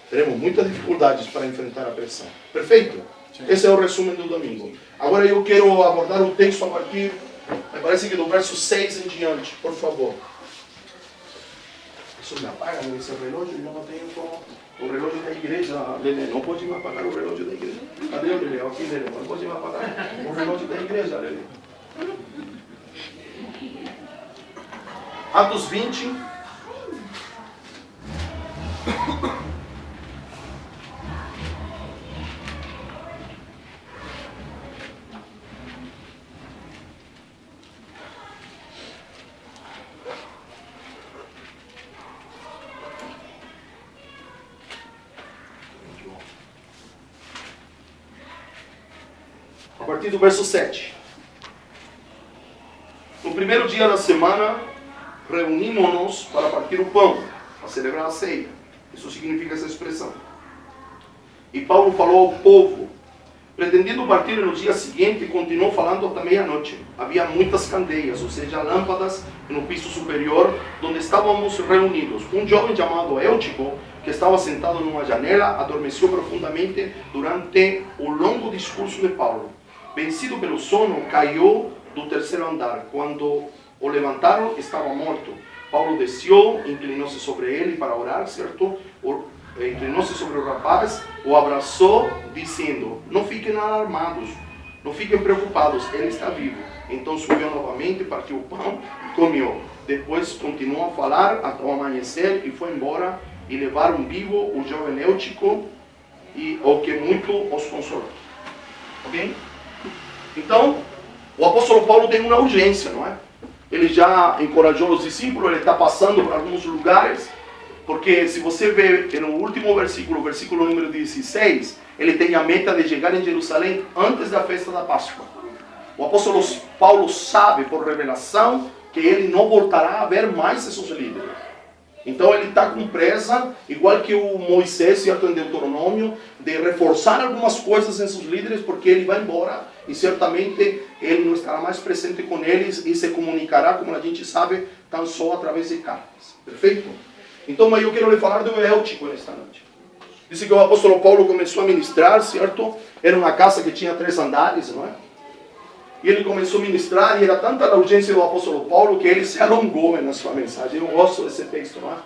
Teremos muitas dificuldades para enfrentar a pressão. Perfeito? Sim. Esse é o resumo do domingo. Agora eu quero abordar o texto a partir, me parece que do verso 6 em diante, por favor. Isso me apaga esse relógio, eu não tenho como... O relógio da igreja, Lele, não pode me apagar o relógio da igreja. Cadê o Lele? Aqui, Lele, não pode me apagar o relógio da igreja, Lele. Atos 20... A partir do verso 7. No primeiro dia da semana, reunimos-nos para partir o pão, para celebrar a ceia. Isso significa essa expressão. E Paulo falou ao povo, pretendendo partir no dia seguinte, continuou falando até meia-noite. Havia muitas candeias, ou seja, lâmpadas no piso superior, onde estávamos reunidos. Um jovem chamado Eutico, que estava sentado numa janela, adormeceu profundamente durante o longo discurso de Paulo. Vencido pelo sono, caiu do terceiro andar. Quando o levantaram, estava morto. Paulo desceu, inclinou-se sobre ele para orar, certo? Inclinou-se sobre o rapaz, o abraçou, dizendo, não fiquem alarmados, não fiquem preocupados, ele está vivo. Então subiu novamente, partiu o pão e comeu. Depois continuou a falar até o amanhecer e foi embora, e levaram vivo o jovem Eutico, o que muito os consolou. Ok? Então, o apóstolo Paulo tem uma urgência, não é? Ele já encorajou os discípulos, ele está passando por alguns lugares, porque se você vê no último versículo, versículo número 16, ele tem a meta de chegar em Jerusalém antes da festa da Páscoa. O apóstolo Paulo sabe, por revelação, que ele não voltará a ver mais esses líderes. Então ele está com pressa, igual que o Moisés, certo, em Deuteronômio, de reforçar algumas coisas em seus líderes, porque ele vai embora e certamente ele não estará mais presente com eles e se comunicará, como a gente sabe, tão só através de cartas. Perfeito? Então, mas eu quero lhe falar do Eutico nesta noite. Diz que o apóstolo Paulo começou a ministrar, certo? Era uma casa que tinha 3 andares, não é? E ele começou a ministrar, e era tanta a urgência do apóstolo Paulo que ele se alongou na sua mensagem. Eu gosto desse texto, não é?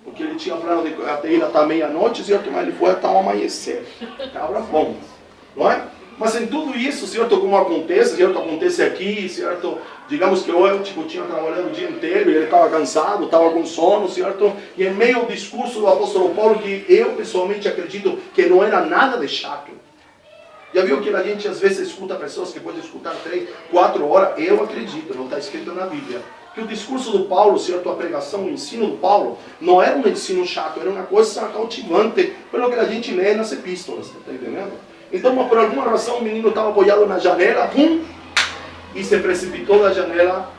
Porque ele tinha plano de até ir até meia-noite, certo? Mas ele foi até o amanhecer. Cabra bom, não é? Mas em tudo isso, certo, como acontece, certo, acontece aqui, certo? Digamos que eu tipo, tinha trabalhado o dia inteiro e ele estava cansado, estava com sono, certo? E em meio ao discurso do apóstolo Paulo, que eu pessoalmente acredito que não era nada de chato. Já viu que a gente às vezes escuta pessoas que podem escutar 3, 4 horas? Eu acredito, não está escrito na Bíblia, que o discurso do Paulo, certo, a pregação, o ensino do Paulo, não era um ensino chato, era uma coisa cautivante, pelo que a gente lê nas epístolas, está entendendo? Então, por alguma razão, o menino estava apoiado na janela, pum, e se precipitou da janela,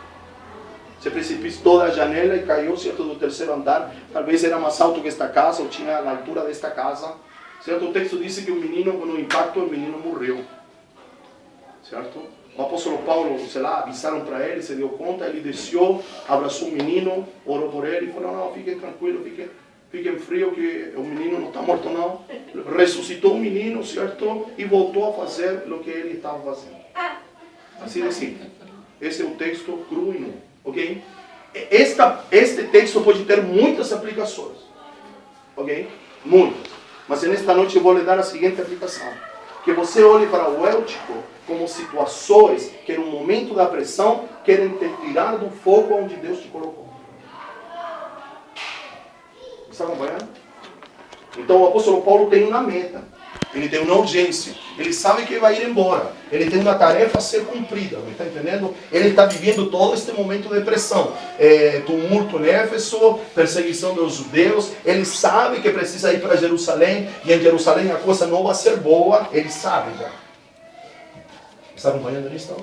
e caiu, certo, do terceiro andar. Talvez era mais alto que esta casa, ou tinha a altura desta casa. Certo? O texto diz que o menino, no impacto, o menino morreu. Certo? O apóstolo Paulo, sei lá, avisaram para ele, se deu conta, ele desceu, abraçou o menino, orou por ele e falou, não, fiquem tranquilos, fiquem frios, que o menino não está morto não. Ressuscitou o menino, certo? E voltou a fazer o que ele estava fazendo. Assim de simples. Esse é o texto cru e nu. Ok? Este texto pode ter muitas aplicações. Ok? Muitas. Mas nesta noite eu vou lhe dar a seguinte aplicação. Que você olhe para o Eutico como situações que no momento da pressão querem te tirar do foco onde Deus te colocou. Está acompanhando? Então o apóstolo Paulo tem uma meta. Ele tem uma urgência. Ele sabe que vai ir embora. Ele tem uma tarefa a ser cumprida. Está entendendo? Ele está vivendo todo este momento de pressão. Tumulto em Éfeso, perseguição dos judeus. Ele sabe que precisa ir para Jerusalém. E em Jerusalém a coisa não vai ser boa. Ele sabe já. Está acompanhando nisso?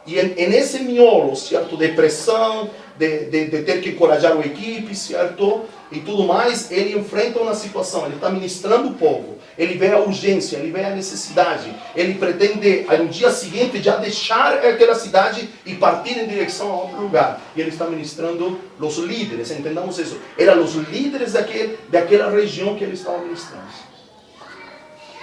E nesse miolo, certo, de pressão, de ter que encorajar a equipe, certo, e tudo mais, ele enfrenta uma situação, ele está ministrando o povo, ele vê a urgência, ele vê a necessidade, ele pretende, no dia seguinte, já deixar aquela cidade e partir em direção a outro lugar. E ele está ministrando os líderes, entendamos isso, eram os líderes daquela região que ele estava ministrando.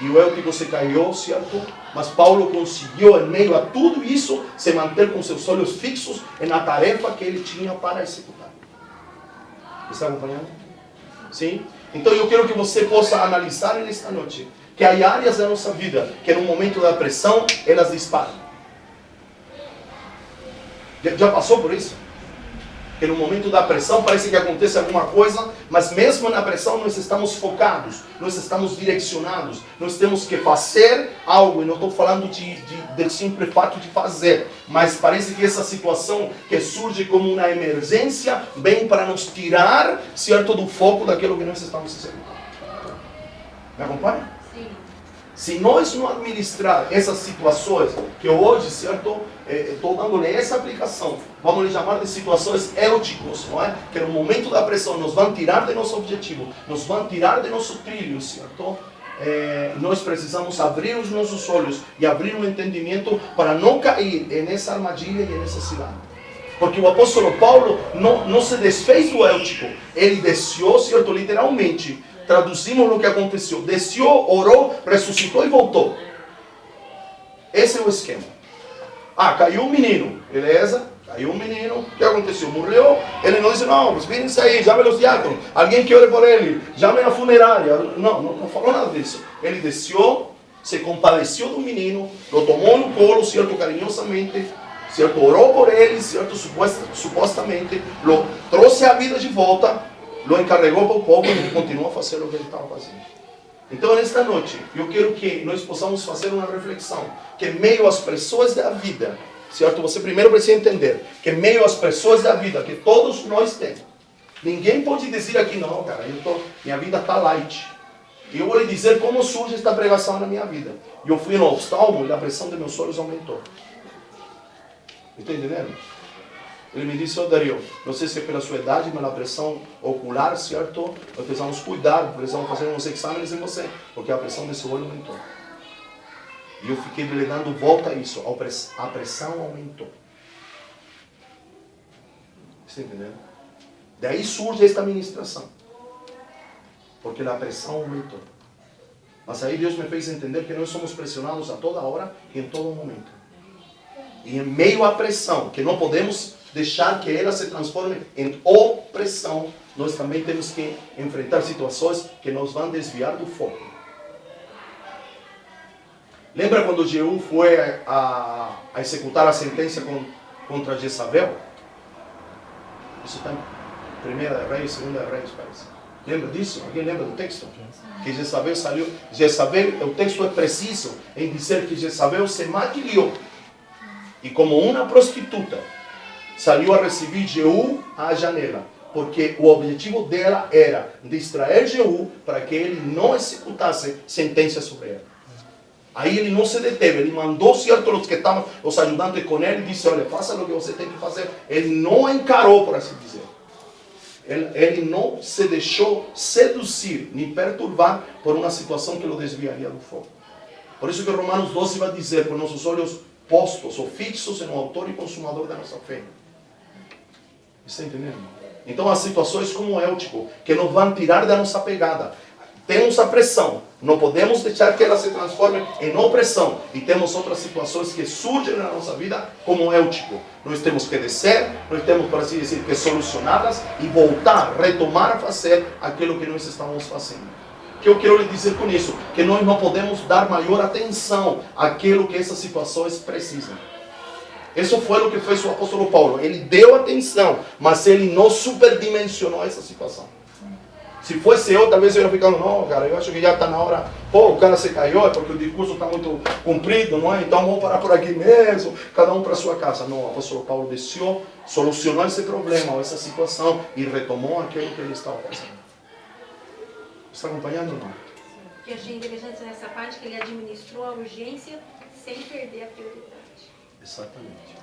E o Eutico se caiu, certo? Mas Paulo conseguiu, em meio a tudo isso, se manter com seus olhos fixos na tarefa que ele tinha para executar. Está acompanhando? Sim? Então eu quero que você possa analisar nesta noite que há áreas da nossa vida que no momento da pressão, elas disparam. Já passou por isso? Que no momento da pressão parece que acontece alguma coisa, mas mesmo na pressão nós estamos focados, nós estamos direcionados, nós temos que fazer algo, e não estou falando de simples fato de fazer, mas parece que essa situação que surge como uma emergência vem para nos tirar, certo, do foco daquilo que nós estamos fazendo. Me acompanha? Sim. Se nós não administrar essas situações, que hoje, certo, estou dando-lhe essa aplicação, vamos lhe chamar de situações eúticos, não é? Que no momento da pressão nos vão tirar de nosso objetivo, nos vão tirar de nosso trilho, certo? Nós precisamos abrir os nossos olhos e abrir um entendimento para não cair nessa armadilha e nessa cilada. Porque o apóstolo Paulo não se desfez do eútico, ele desceu, certo, literalmente. Traduzimos o que aconteceu. Desceu, orou, ressuscitou e voltou. Esse é o esquema. Caiu um menino. Beleza? Caiu um menino. O que aconteceu? Morreu. Ele não disse, não, virem sair, chame os diáconos. Alguém que ore por ele. Chame a funerária. Não falou nada disso. Ele desceu, se compadeceu do menino, o tomou no colo, certo, carinhosamente, certo, orou por ele, certo, supostamente, o trouxe a vida de volta, lo encarregou para o povo e ele continua a fazer o que ele estava fazendo. Então, nesta noite, eu quero que nós possamos fazer uma reflexão, que em meio às pressões da vida, certo? Você primeiro precisa entender que em meio às pressões da vida, que todos nós temos, ninguém pode dizer aqui, não, cara, minha vida está light. E eu vou lhe dizer como surge esta pregação na minha vida. Eu fui no oftalmo e a pressão de meus olhos aumentou. Está entendendo? Ele me disse, Dario, não sei se é pela sua idade, mas a pressão ocular, certo? Nós precisamos cuidar, precisamos fazer uns exames em você, porque a pressão desse olho aumentou. E eu fiquei lhe dando volta a isso, a pressão aumentou. Está entendendo? Daí surge esta ministração, porque a pressão aumentou. Mas aí Deus me fez entender que nós somos pressionados a toda hora e em todo momento. E em meio à pressão, que não podemos deixar que ela se transforme em opressão, nós também temos que enfrentar situações que nos vão desviar do foco. Lembra quando Jeú foi a executar a sentença contra Jezabel? Isso está em 1 Reis, 2 Reis, parece. Lembra disso? Alguém lembra do texto? Que Jezabel saiu. Jezabel, o texto é preciso em dizer que Jezabel se maquilhou. E como uma prostituta, saiu a receber Jeú à janela. Porque o objetivo dela era distrair Jeú para que ele não executasse sentença sobre ela. Aí ele não se deteve, ele mandou certos que estavam, os ajudantes com ele, e disse, olha, faça o que você tem que fazer. Ele não encarou, por assim dizer. Ele não se deixou seduzir, nem perturbar por uma situação que o desviaria do foco. Por isso que Romanos 12 vai dizer, com nossos olhos postos ou fixos no autor e consumador da nossa fé. Está entendendo? Então há situações como Eutico, que nos vão tirar da nossa pegada. Temos a pressão, não podemos deixar que ela se transforme em opressão. E temos outras situações que surgem na nossa vida como Eutico. Nós temos que descer, nós temos, por assim dizer, que solucioná-las e voltar, retomar a fazer aquilo que nós estamos fazendo. O que eu quero lhe dizer com isso? Que nós não podemos dar maior atenção àquilo que essas situações precisam. Isso foi o que fez o apóstolo Paulo. Ele deu atenção, mas ele não superdimensionou essa situação. Se fosse eu, talvez eu ia ficando, não, cara, eu acho que já está na hora. Pô, o cara se caiu, é porque o discurso está muito comprido, não é? Então vamos parar por aqui mesmo, cada um para sua casa. Não, o apóstolo Paulo desceu, solucionou esse problema, essa situação e retomou aquilo que ele estava fazendo. Está acompanhando ou não? Eu achei interessante nessa parte que ele administrou a urgência sem perder a prioridade. Exatamente.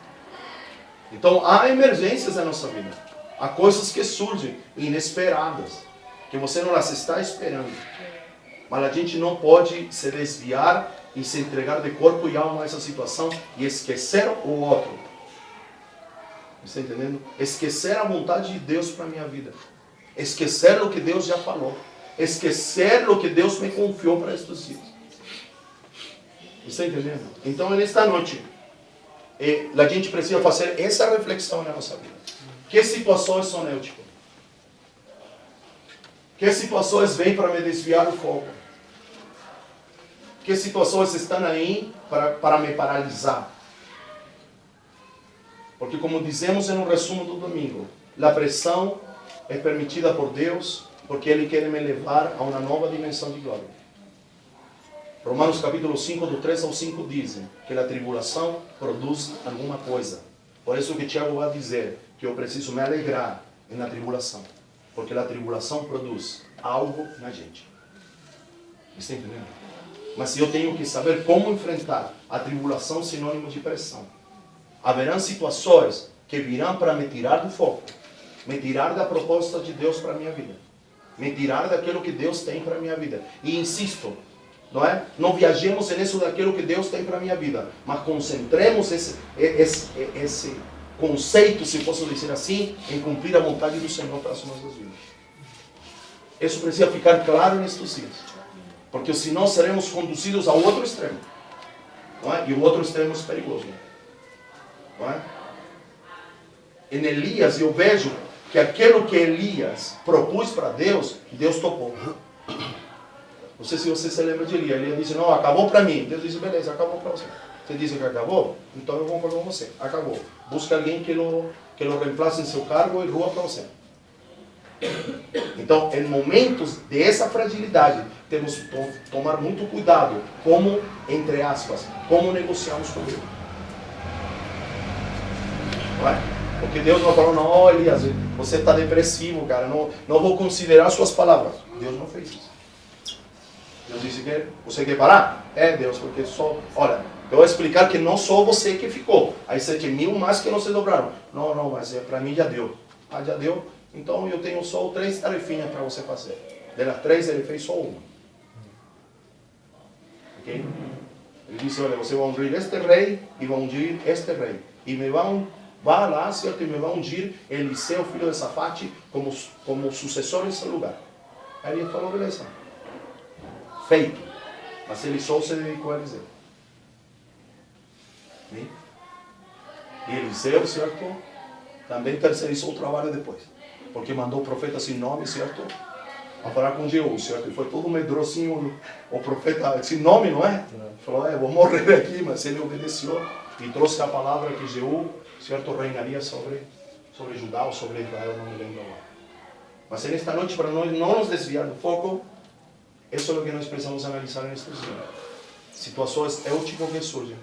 Então há emergências na nossa vida. Há coisas que surgem inesperadas, que você não as está esperando. Mas a gente não pode se desviar e se entregar de corpo e alma a essa situação e esquecer o outro. Está entendendo? Esquecer a vontade de Deus para a minha vida. Esquecer o que Deus já falou. Esquecer o que Deus me confiou para estes dias. Está entendendo? Então, nesta noite, a gente precisa fazer essa reflexão na nossa vida. Que situações são Eutico? Que situações vêm para me desviar do foco? Que situações estão aí para me paralisar? Porque como dizemos no resumo do domingo, a pressão é permitida por Deus porque Ele quer me levar a uma nova dimensão de glória. Romanos capítulo 5, do 3 ao 5 dizem que a tribulação produz alguma coisa. Por isso que Tiago vai dizer que eu preciso me alegrar na tribulação. Porque a tribulação produz algo na gente. Está entendendo? Mas eu tenho que saber como enfrentar a tribulação, sinônimo de pressão. Haverão situações que virão para me tirar do foco. Me tirar da proposta de Deus para a minha vida. Me tirar daquilo que Deus tem para a minha vida. E insisto, não é? Não viajemos nisso daquilo que Deus tem para a minha vida. Mas concentremos esse conceito, se posso dizer assim, em cumprir a vontade do Senhor para as nossas vidas. Isso precisa ficar claro nestes dias. Porque senão seremos conduzidos ao outro extremo. Não é? E o outro extremo é perigoso. Não é? Em Elias eu vejo que aquilo que Elias propôs para Deus, Deus topou. Não sei se você se lembra de Elias. Elias disse, não, acabou para mim. Deus disse, beleza, acabou para você. Você disse que acabou? Então eu vou com você. Acabou. Busca alguém que lo reemplace em seu cargo e rua para você. Então, em momentos dessa fragilidade, temos que tomar muito cuidado como, entre aspas, como negociamos com Deus. Não é? Porque Deus não falou, não, Elias, você está depressivo, cara, não vou considerar suas palavras. Deus não fez isso. Deus disse que você quer parar? É, Deus, porque só... Olha, eu vou explicar que não só você que ficou. Aí 7.000 mais que não se dobraram. Não, mas para mim já deu. Ah, já deu? Então eu tenho só 3 tarefinhas para você fazer. Delas 3 ele fez só uma. Ok? Ele disse, olha, você vai ungir este rei e vai ungir este rei. E vá lá, certo? E me vai ungir Eliseu, filho de Safate, como sucessor nesse lugar. Aí ele falou, beleza. Feito. Mas ele só se dedicou a Eliseu. E Eliseu, certo? Também terceirizou o trabalho depois. Porque mandou o profeta sem nome, certo? A falar com Jeú, certo? E foi todo medrosinho, o profeta sem nome, não é? Falou, vou morrer aqui, mas ele obedeceu e trouxe a palavra que Jeú, certo, reinaria sobre Judá ou sobre Israel, não me lembro agora. Mas nesta noite, para nós não nos desviar do foco, isso é o que nós precisamos analisar nestes dias. Situações é o tipo que surgem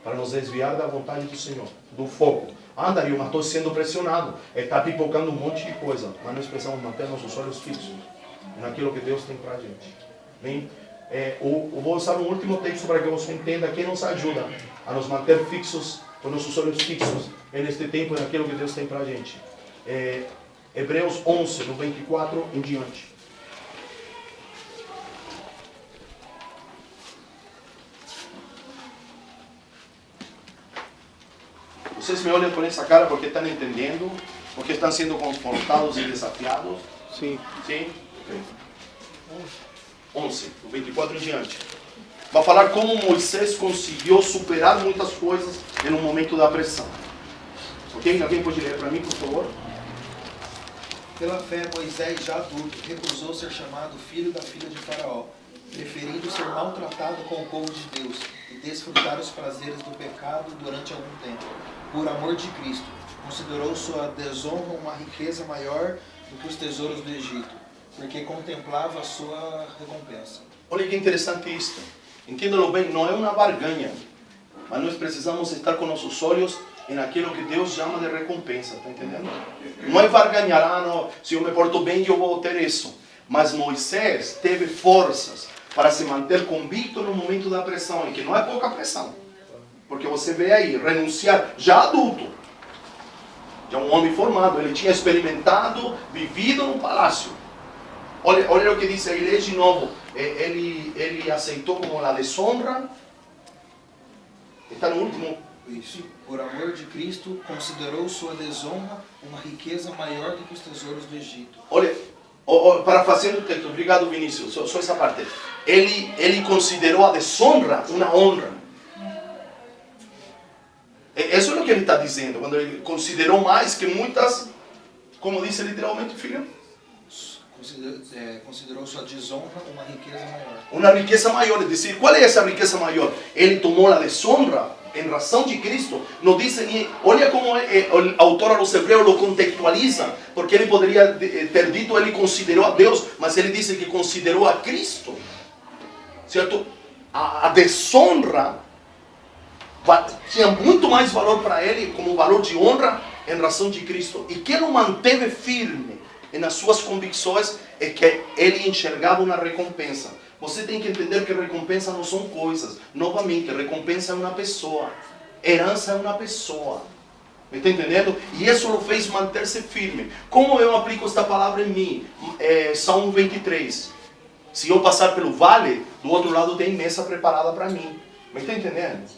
para nos desviar da vontade do Senhor, do foco. Anda, eu estou sendo pressionado, está pipocando um monte de coisa, mas nós precisamos manter nossos olhos fixos naquilo que Deus tem para a gente. Bem, eu vou usar um último texto para que você entenda que nos ajuda a nos manter fixos, com nossos olhos fixos neste tempo e naquilo que Deus tem para a gente. Hebreus 11, no 24 em diante. Vocês me olham com essa cara porque estão entendendo, porque estão sendo confrontados e desafiados? Sim. Sim? Okay. 11, do 24 em diante. Vai falar como Moisés conseguiu superar muitas coisas em um momento da pressão. Ok? Alguém pode ler para mim, por favor? Pela fé, Moisés, já adulto, recusou ser chamado filho da filha de Faraó, preferindo ser maltratado com o povo de Deus e desfrutar os prazeres do pecado durante algum tempo. Por amor de Cristo, considerou sua desonra uma riqueza maior do que os tesouros do Egito, porque contemplava a sua recompensa. Olha que interessante isto. Entendam bem, não é uma barganha, mas nós precisamos estar com nossos olhos naquilo que Deus chama de recompensa, está entendendo? Não é barganhar, não, se eu me porto bem eu vou ter isso. Mas Moisés teve forças para se manter convicto no momento da pressão, e que não é pouca pressão. Porque você vê aí, renunciar, já adulto, já um homem formado, ele tinha experimentado, vivido no palácio. Olha o que diz aí, lê de novo. Ele aceitou como a desonra. Está no último. Isso. Por amor de Cristo, considerou sua desonra uma riqueza maior do que os tesouros do Egito. Olha, parafraseando o texto, obrigado Vinícius, só essa parte. Ele considerou a desonra uma honra. Isso é o que ele está dizendo, quando ele considerou mais que muitas, como disse literalmente, filho? Considerou sua desonra uma riqueza maior. Uma riqueza maior, é dizer, qual é essa riqueza maior? Ele tomou a desonra em razão de Cristo. Não diz, olha como o autor aos Hebreus lo contextualiza, porque ele poderia ter dito, ele considerou a Deus, mas ele diz que considerou a Cristo. Certo? A desonra tinha muito mais valor para ele, como valor de honra, em razão de Cristo. E que ele o manteve firme nas suas convicções é que ele enxergava uma recompensa. Você tem que entender que recompensa não são coisas. Novamente, recompensa é uma pessoa. Herança é uma pessoa. Me está entendendo? E isso o fez manter-se firme. Como eu aplico esta palavra em mim? Salmo 23. Se eu passar pelo vale, do outro lado tem mesa preparada para mim. Me está entendendo?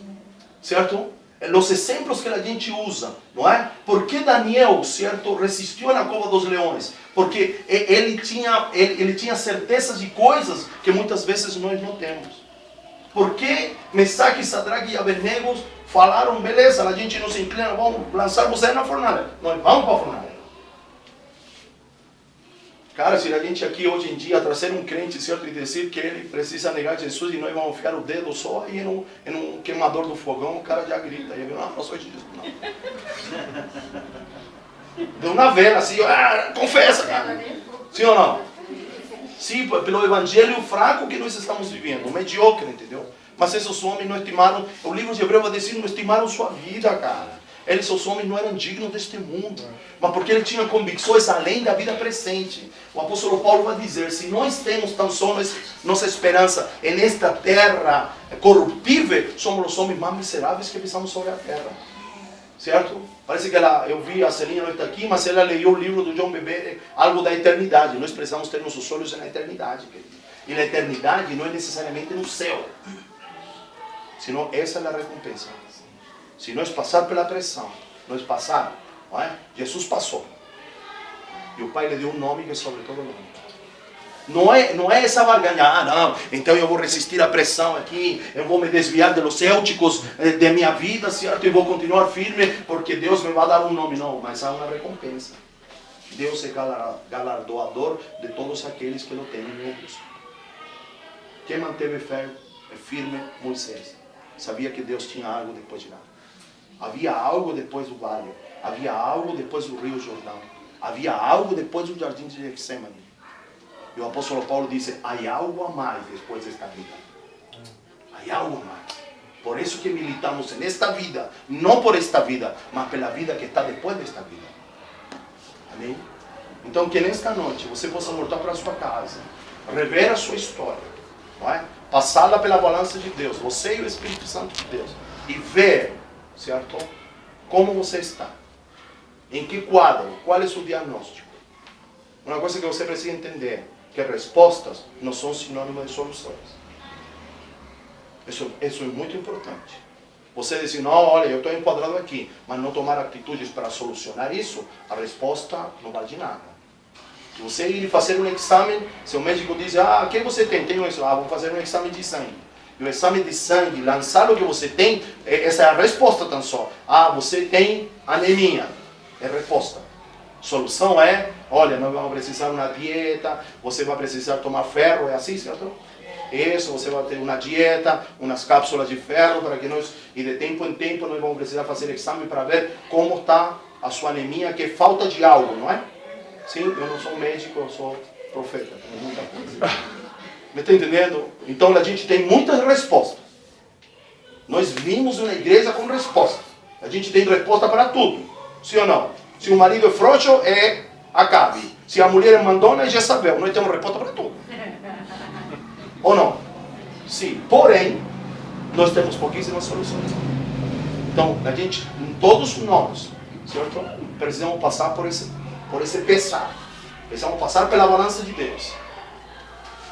Certo? Os exemplos que a gente usa, não é? Por que Daniel, certo, resistiu na cova dos leões? Porque ele tinha certezas de coisas que muitas vezes nós não temos. Por que Mesaque, Sadraque e Abednego falaram, beleza, a gente não se inclina, vamos lançar você na fornalha. Nós vamos para a fornalha. Cara, se a gente aqui hoje em dia trazer um crente, certo, e dizer que ele precisa negar Jesus e nós vamos enfiar o dedo só aí em um queimador do fogão, o cara já grita. E eu não sou Jesus, não. Deu uma vela assim, confessa, cara. Sim ou não? Sim, pelo evangelho fraco que nós estamos vivendo, medíocre, entendeu? Mas esses homens não estimaram, o livro de Hebreus vai dizer, não estimaram sua vida, cara. Esses homens não eram dignos deste mundo, mas porque eles tinham convicções além da vida presente. O apóstolo Paulo vai dizer, se nós temos tão só nossa esperança nesta terra corruptível, somos os homens mais miseráveis que pisamos sobre a terra. Certo? Parece que eu vi, a Celinha não está aqui, mas ela leu o livro do John Bevere, algo da eternidade. Nós precisamos ter nossos olhos na eternidade, querido. E na eternidade não é necessariamente no céu, senão essa é a recompensa. Se nós passar pela pressão, nós passar, não é? Jesus passou. E o Pai lhe deu um nome que é sobre todo nome. Não é essa barganha, não, então eu vou resistir à pressão aqui, eu vou me desviar dos célticos de minha vida, certo? E vou continuar firme, porque Deus me vai dar um nome. Não, mas há uma recompensa. Deus é galardoador de todos aqueles que o temem e o buscam. Quem manteve fé firme? Moisés. Sabia que Deus tinha algo depois de lá. Havia algo depois do vale. Havia algo depois do rio Jordão. Havia algo depois do jardim de Getsemane. E o apóstolo Paulo disse, há algo a mais depois desta vida. Há algo a mais. Por isso que militamos nesta vida, não por esta vida, mas pela vida que está depois desta vida. Amém? Então que nesta noite você possa voltar para a sua casa, rever a sua história, não é? Passá-la pela balança de Deus, você e o Espírito Santo de Deus, e ver, certo? Como você está. Em que quadro, qual é o seu diagnóstico. Uma coisa que você precisa entender, que respostas não são sinônimo de soluções. Isso é muito importante. Você diz, não, olha, eu estou enquadrado aqui, mas não tomar atitudes para solucionar isso, a resposta não vale de nada. Se você ir fazer um exame, se o médico diz, o que você tem? Tenho isso, vou fazer um exame de sangue. E o exame de sangue, lançar o que você tem, essa é a resposta tão só. Você tem anemia, é a resposta. Solução é, olha, nós vamos precisar de uma dieta, você vai precisar tomar ferro, é assim, certo? Isso, você vai ter uma dieta, umas cápsulas de ferro, para que nós, e de tempo em tempo, nós vamos precisar fazer exame para ver como está a sua anemia, que é falta de algo, não é? Sim, eu não sou médico, eu sou profeta, tenho muita coisa. Me está entendendo? Então a gente tem muitas respostas. Nós vimos uma igreja com resposta. A gente tem resposta para tudo, sim ou não? Se o marido é frouxo, é Acabe. Se a mulher é mandona, é Jezabel. Nós temos resposta para tudo. Ou não? Sim. Porém, nós temos pouquíssimas soluções. Então, a gente, todos nós, certo? Precisamos passar por esse pesar. Precisamos passar pela balança de Deus.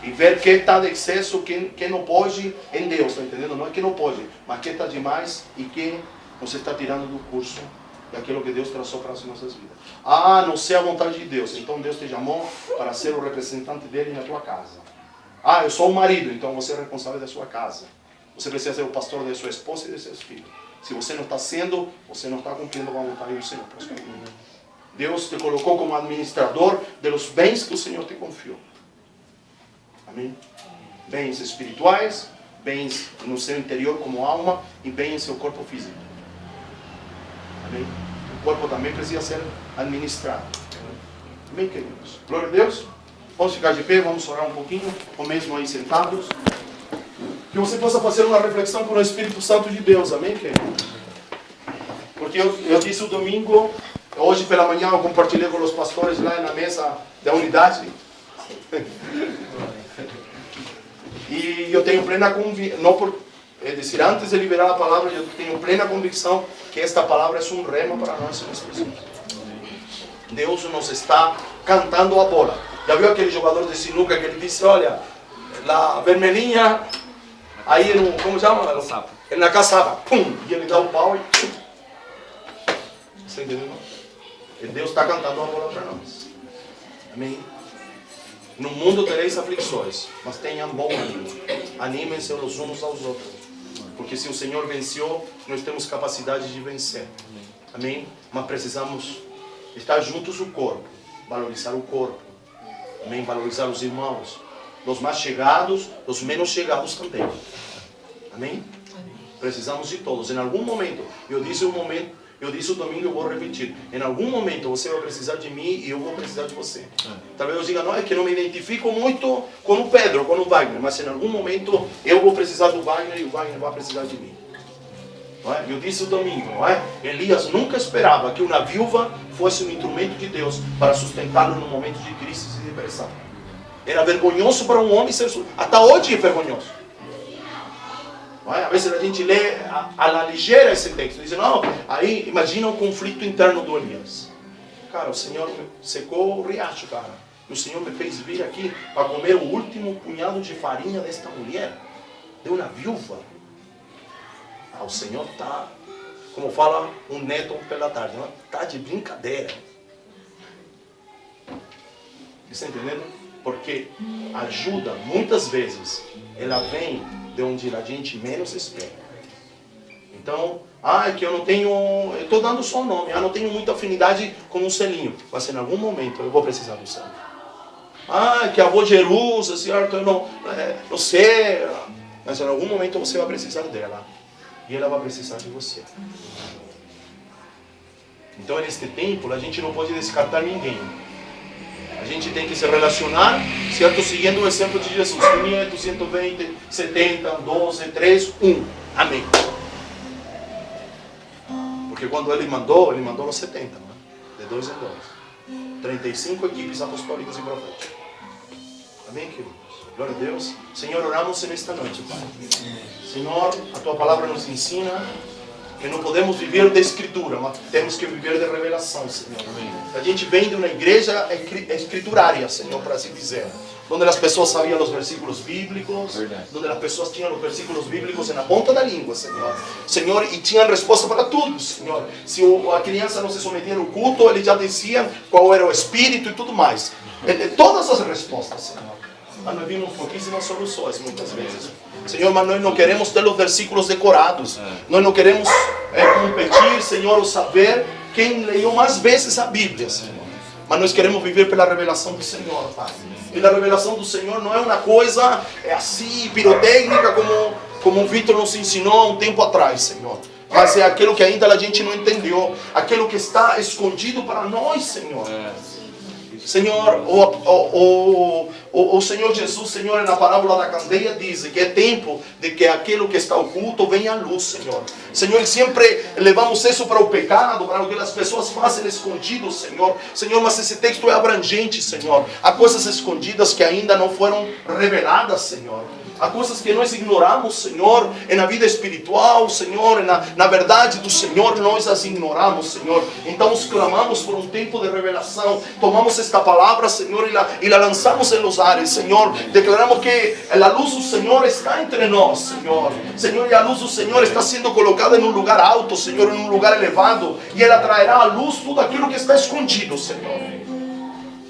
E ver que está de excesso, que não pode em Deus, está entendendo? Não é que não pode, mas que está demais e que você está tirando do curso daquilo que Deus traçou para as nossas vidas. Não sei a vontade de Deus, então Deus te chamou para ser o representante dele na tua casa. Eu sou o marido, então você é responsável da sua casa. Você precisa ser o pastor da sua esposa e de seus filhos. Se você não está sendo, você não está cumprindo com a vontade do Senhor. Deus te colocou como administrador dos bens que o Senhor te confiou. Amém? Bens espirituais, bens no seu interior como alma e bens em seu corpo físico. Amém? O corpo também precisa ser administrado. Amém, queridos? Glória a Deus. Vamos ficar de pé, vamos orar um pouquinho, ou mesmo aí sentados. Que você possa fazer uma reflexão com o Espírito Santo de Deus. Amém, queridos? Porque eu disse o domingo, hoje pela manhã eu compartilhei com os pastores lá na mesa da unidade. E eu tenho plena convicção, é dizer, antes de liberar a palavra, eu tenho plena convicção que esta palavra é um rema para nós nesse pessoas. Deus nos está cantando a bola. Já viu aquele jogador de sinuca que ele disse, olha, a vermelhinha, aí no, como chama? Na caçapa, pum, e ele dá o pau e pum. Você entendeu? E Deus está cantando a bola para nós. Amém? No mundo tereis aflições, mas tenham bom ânimo. Animem-se uns aos outros. Porque se o Senhor venceu, nós temos capacidade de vencer. Amém? Mas precisamos estar juntos o corpo, valorizar o corpo. Amém? Valorizar os irmãos, os mais chegados, os menos chegados também. Amém? Precisamos de todos. Em algum momento, eu disse o domingo, eu vou repetir. Em algum momento você vai precisar de mim e eu vou precisar de você. Talvez eu diga, não, é que eu não me identifico muito com o Pedro, com o Wagner, mas em algum momento eu vou precisar do Wagner e o Wagner vai precisar de mim. Não é? Eu disse o domingo, não é? Elias nunca esperava que uma viúva fosse um instrumento de Deus para sustentá-lo num momento de crise e de depressão. Era vergonhoso para um homem ser... Até hoje é vergonhoso. Às vezes a gente lê a ligeira esse texto, diz, não, aí imagina o conflito interno do Elias. Cara, o Senhor me secou o riacho, cara. E o Senhor me fez vir aqui para comer o último punhado de farinha desta mulher, de uma viúva. O Senhor está, como fala um neto pela tarde, está de brincadeira. Está entendendo? Porque ajuda, muitas vezes, ela vem de onde a gente menos espera. Então, é que eu não tenho, eu estou dando só o nome, não tenho muita afinidade com um selinho. Mas em algum momento eu vou precisar do selo. Que a avó Jerusa, certo? Eu não sei. Mas em algum momento você vai precisar dela. E ela vai precisar de você. Então, neste tempo, a gente não pode descartar ninguém. A gente tem que se relacionar, certo? Seguindo o exemplo de Jesus. 500, 120, 70, 12, 3, 1. Amém. Porque quando ele mandou os 70, não é? De 2 em 2. 35 equipes apostólicas e proféticas. Amém, queridos? Glória a Deus. Senhor, oramos nesta noite, Pai. Senhor, a Tua palavra nos ensina que não podemos viver de escritura, mas temos que viver de revelação, Senhor. A gente vem de uma igreja escriturária, Senhor, para assim dizer. Onde as pessoas sabiam os versículos bíblicos, onde as pessoas tinham os versículos bíblicos na ponta da língua, Senhor. Senhor, e tinham resposta para tudo, Senhor. Se a criança não se sometia no culto, eles já diziam qual era o espírito e tudo mais. Todas as respostas, Senhor. Mas nós vimos pouquíssimas soluções, muitas vezes. Senhor, mas nós não queremos ter os versículos decorados. Nós não queremos competir, Senhor, ou saber quem leu mais vezes a Bíblia, Senhor. Mas nós queremos viver pela revelação do Senhor, Pai. E a revelação do Senhor não é uma coisa assim, pirotécnica, como o Vitor nos ensinou há um tempo atrás, Senhor. Mas é aquilo que ainda a gente não entendeu. Aquilo que está escondido para nós, Senhor. Senhor, o Senhor Jesus, Senhor, na parábola da candeia diz que é tempo de que aquilo que está oculto venha à luz, Senhor. Senhor, sempre levamos isso para o pecado, para o que as pessoas fazem escondido, Senhor. Senhor, mas esse texto é abrangente, Senhor. Há coisas escondidas que ainda não foram reveladas, Senhor. Há coisas que nós ignoramos, Senhor, na vida espiritual, Senhor, na verdade do Senhor, nós as ignoramos, Senhor. Então, clamamos por um tempo de revelação. Tomamos esta palavra, Senhor, e la lançamos em los ares, Senhor. Declaramos que a luz do Senhor está entre nós, Senhor. Senhor, e a luz do Senhor está sendo colocada em um lugar alto, Senhor, em um lugar elevado. E ela trará à luz tudo aquilo que está escondido, Senhor.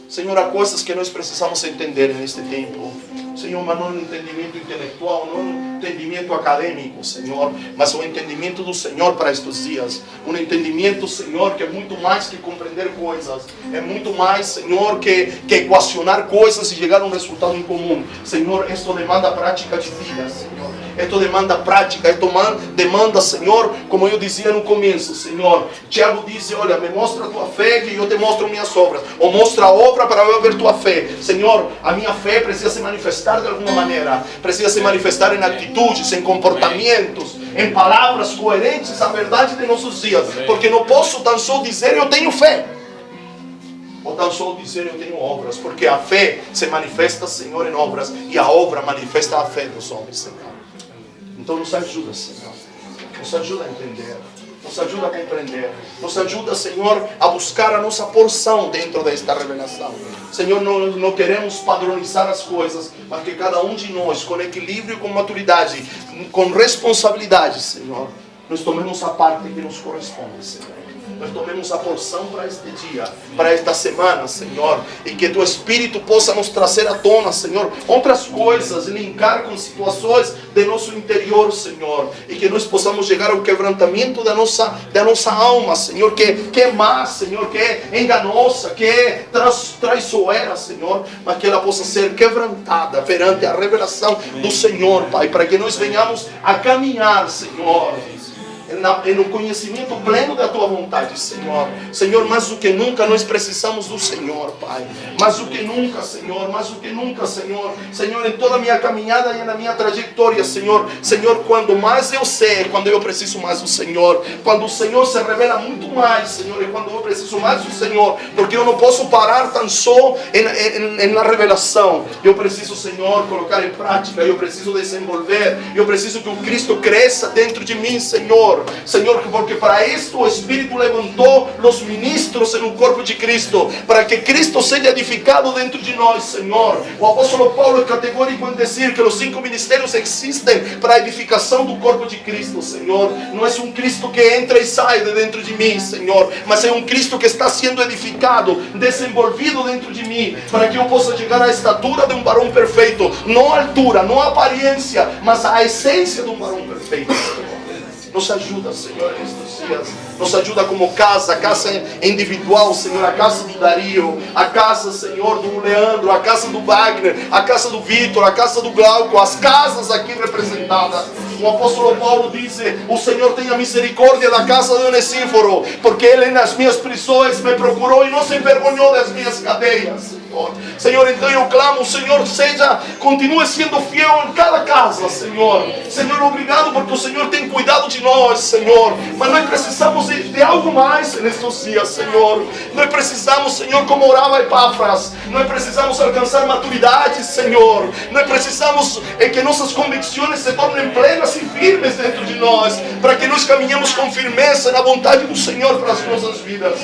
Senhor, há coisas que nós precisamos entender neste tempo. Senhor, mas não um entendimento intelectual, não um entendimento acadêmico, Senhor, mas o entendimento do Senhor para estes dias. Um entendimento, Senhor, que é muito mais que compreender coisas. É muito mais, Senhor, que equacionar coisas e chegar a um resultado em comum. Senhor, isto demanda prática de vida, Senhor. Isto demanda prática, isto demanda, Senhor, como eu dizia no começo, Senhor. Tiago diz, olha, me mostra a tua fé que eu te mostro minhas obras. Ou mostra a obra para eu ver tua fé. Senhor, a minha fé precisa se manifestar de alguma maneira, precisa se manifestar em atitudes, em comportamentos, em palavras coerentes à verdade de nossos dias, porque não posso tão só dizer eu tenho fé, ou tão só dizer eu tenho obras, porque a fé se manifesta, Senhor, em obras, e a obra manifesta a fé dos homens, Senhor. Então nos ajuda, Senhor, nos ajuda a entender, nos ajuda a compreender, nos ajuda, Senhor, a buscar a nossa porção dentro desta revelação. Senhor, não queremos padronizar as coisas, mas que cada um de nós, com equilíbrio e com maturidade, com responsabilidade, Senhor, nós tomemos a parte que nos corresponde, Senhor. Nós tomemos a porção para este dia, para esta semana, Senhor, e que Teu Espírito possa nos trazer à tona, Senhor, outras coisas, linkar com situações de nosso interior, Senhor, e que nós possamos chegar ao quebrantamento da nossa alma, Senhor, que é má, Senhor, que é enganosa, que é traiçoeira, Senhor, mas que ela possa ser quebrantada perante a revelação do Senhor, Pai, para que nós venhamos a caminhar, Senhor, no conhecimento pleno da Tua vontade, Senhor. Senhor, mais do que nunca nós precisamos do Senhor, Pai. Mais do que nunca, Senhor. Mais do que nunca, Senhor. Senhor, em toda a minha caminhada e na minha trajetória, Senhor. Senhor, quando mais eu sei, quando eu preciso mais do Senhor. Quando o Senhor se revela muito mais, Senhor. E quando eu preciso mais do Senhor. Porque eu não posso parar tão só na revelação. Eu preciso, Senhor, colocar em prática. Eu preciso desenvolver. Eu preciso que o Cristo cresça dentro de mim, Senhor. Senhor. Senhor, porque para isto o Espírito levantou os ministros no corpo de Cristo, para que Cristo seja edificado dentro de nós, Senhor. O apóstolo Paulo é categórico em dizer que os 5 ministérios existem para a edificação do corpo de Cristo, Senhor. Não é um Cristo que entra e sai de dentro de mim, Senhor, mas é um Cristo que está sendo edificado, desenvolvido dentro de mim, para que eu possa chegar à estatura de um varão perfeito, não a altura, não a aparência, mas a essência de um varão perfeito, Senhor. Nos ajuda, Senhor, nestes dias. Nos ajuda como casa, a casa individual, Senhor, a casa do Dario, a casa, Senhor, do Leandro, a casa do Wagner, a casa do Vitor, a casa do Glauco, as casas aqui representadas. O apóstolo Paulo diz: o Senhor tenha misericórdia da casa de Onesíforo, porque ele nas minhas prisões me procurou e não se envergonhou das minhas cadeias, Senhor. Senhor, então eu clamo, Senhor, continue sendo fiel em cada casa, Senhor. Senhor, obrigado porque o Senhor tem cuidado de nós, Senhor. Mas nós precisamos de algo mais nestes dias, Senhor. Nós precisamos, Senhor, como orava Epáfras, nós precisamos alcançar maturidade, Senhor. Nós precisamos que nossas convicções se tornem plenas e firmes dentro de nós, para que nós caminhemos com firmeza na vontade do Senhor para as nossas vidas.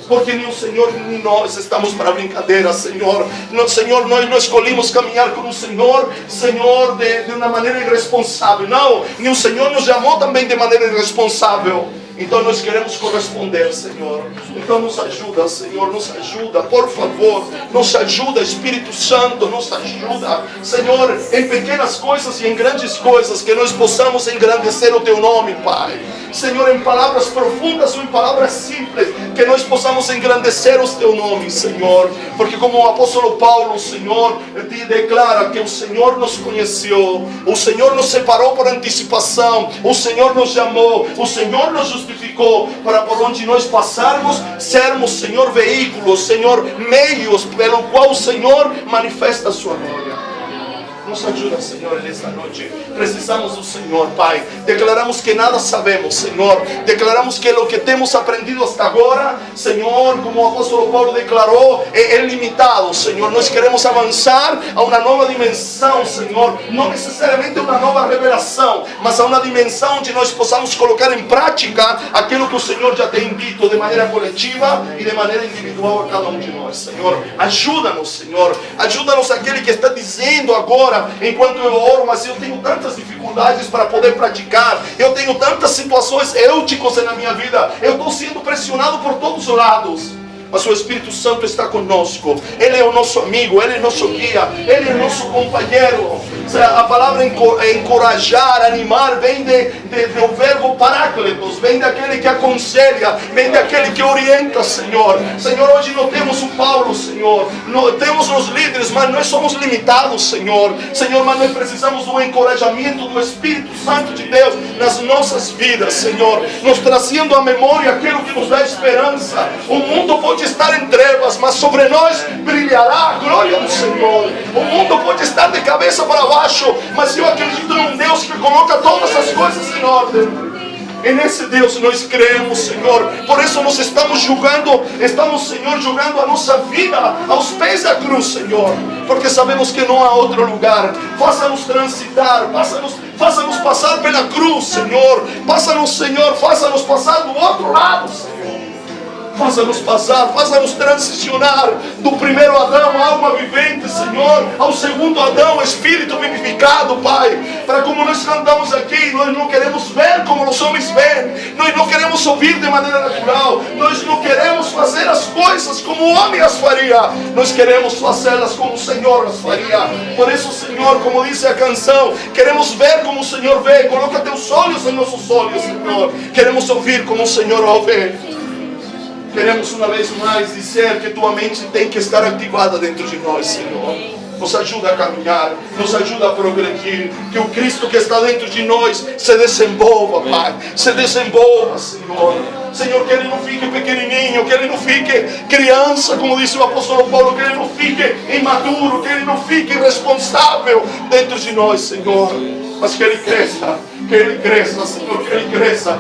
Porque nem o Senhor nem nós estamos para brincadeira, Senhor. Senhor, nós não escolhemos caminhar com o Senhor, Senhor, de uma maneira irresponsável. Não, nem o Senhor nos chamou também de maneira irresponsável. Então nós queremos corresponder, Senhor. Então nos ajuda, Senhor, nos ajuda, por favor. Nos ajuda, Espírito Santo, nos ajuda, Senhor, em pequenas coisas e em grandes coisas, que nós possamos engrandecer o Teu nome, Pai. Senhor, em palavras profundas ou em palavras simples, que nós possamos engrandecer o Teu nome, Senhor. Porque como o apóstolo Paulo, Senhor, te declara que o Senhor nos conheceu, o Senhor nos separou por antecipação, o Senhor nos chamou, o Senhor nos justificou, para por onde nós passarmos, sermos, Senhor, veículos, Senhor, meios pelo qual o Senhor manifesta a sua glória. Nos ajuda, Senhor, nesta noite. Precisamos do Senhor, Pai. Declaramos que nada sabemos, Senhor. Declaramos que o que temos aprendido hasta agora, Senhor, como o apóstolo Paulo declarou, é limitado, Senhor. Nós queremos avançar a uma nova dimensão, Senhor. Não necessariamente uma nova revelação, mas a uma dimensão onde nós possamos colocar em prática aquilo que o Senhor já tem dito de maneira coletiva e de maneira individual a cada um de nós, Senhor. Ajuda-nos, Senhor. Ajuda-nos aquele que está dizendo agora, enquanto eu oro, mas eu tenho tantas dificuldades para poder praticar, eu tenho tantas situações eúticas na minha vida, eu estou sendo pressionado por todos os lados. Mas o Espírito Santo está conosco. Ele é o nosso amigo, Ele é nosso guia, Ele é nosso companheiro. A palavra encorajar, animar, vem do verbo paráclitos, vem daquele que aconselha, vem daquele que orienta, Senhor. Senhor, hoje não temos o Paulo, Senhor, não temos os líderes, mas nós somos limitados, Senhor. Senhor, mas nós precisamos do encorajamento do Espírito Santo de Deus nas nossas vidas, Senhor, nos trazendo à memória aquilo que nos dá esperança. O mundo pode estar em trevas, mas sobre nós brilhará a glória do Senhor. O mundo pode estar de cabeça para baixo, mas eu acredito num Deus que coloca todas as coisas em ordem. E nesse Deus nós cremos, Senhor. Por isso nós estamos, Senhor, jogando a nossa vida aos pés da cruz, Senhor. Porque sabemos que não há outro lugar. Faça-nos transitar, faça-nos passar pela cruz, Senhor. Senhor, faça-nos passar do outro lado, Senhor. Faça-nos passar, faça-nos transicionar do primeiro Adão, alma vivente, Senhor, ao segundo Adão, Espírito vivificado, Pai. Para como nós cantamos aqui, nós não queremos ver como os homens veem, nós não queremos ouvir de maneira natural, nós não queremos fazer as coisas como o homem as faria, nós queremos fazê-las como o Senhor as faria. Por isso, Senhor, como diz a canção, queremos ver como o Senhor vê. Coloca teus olhos em nossos olhos, Senhor. Queremos ouvir como o Senhor ouve. Queremos uma vez mais dizer que tua mente tem que estar ativada dentro de nós, Senhor. Nos ajuda a caminhar, nos ajuda a progredir. Que o Cristo que está dentro de nós se desenvolva, Pai. Se desenvolva, Senhor. Senhor, que Ele não fique pequenininho, que Ele não fique criança, como disse o apóstolo Paulo, que Ele não fique imaturo, que Ele não fique irresponsável dentro de nós, Senhor. Mas que Ele cresça, Senhor, que Ele cresça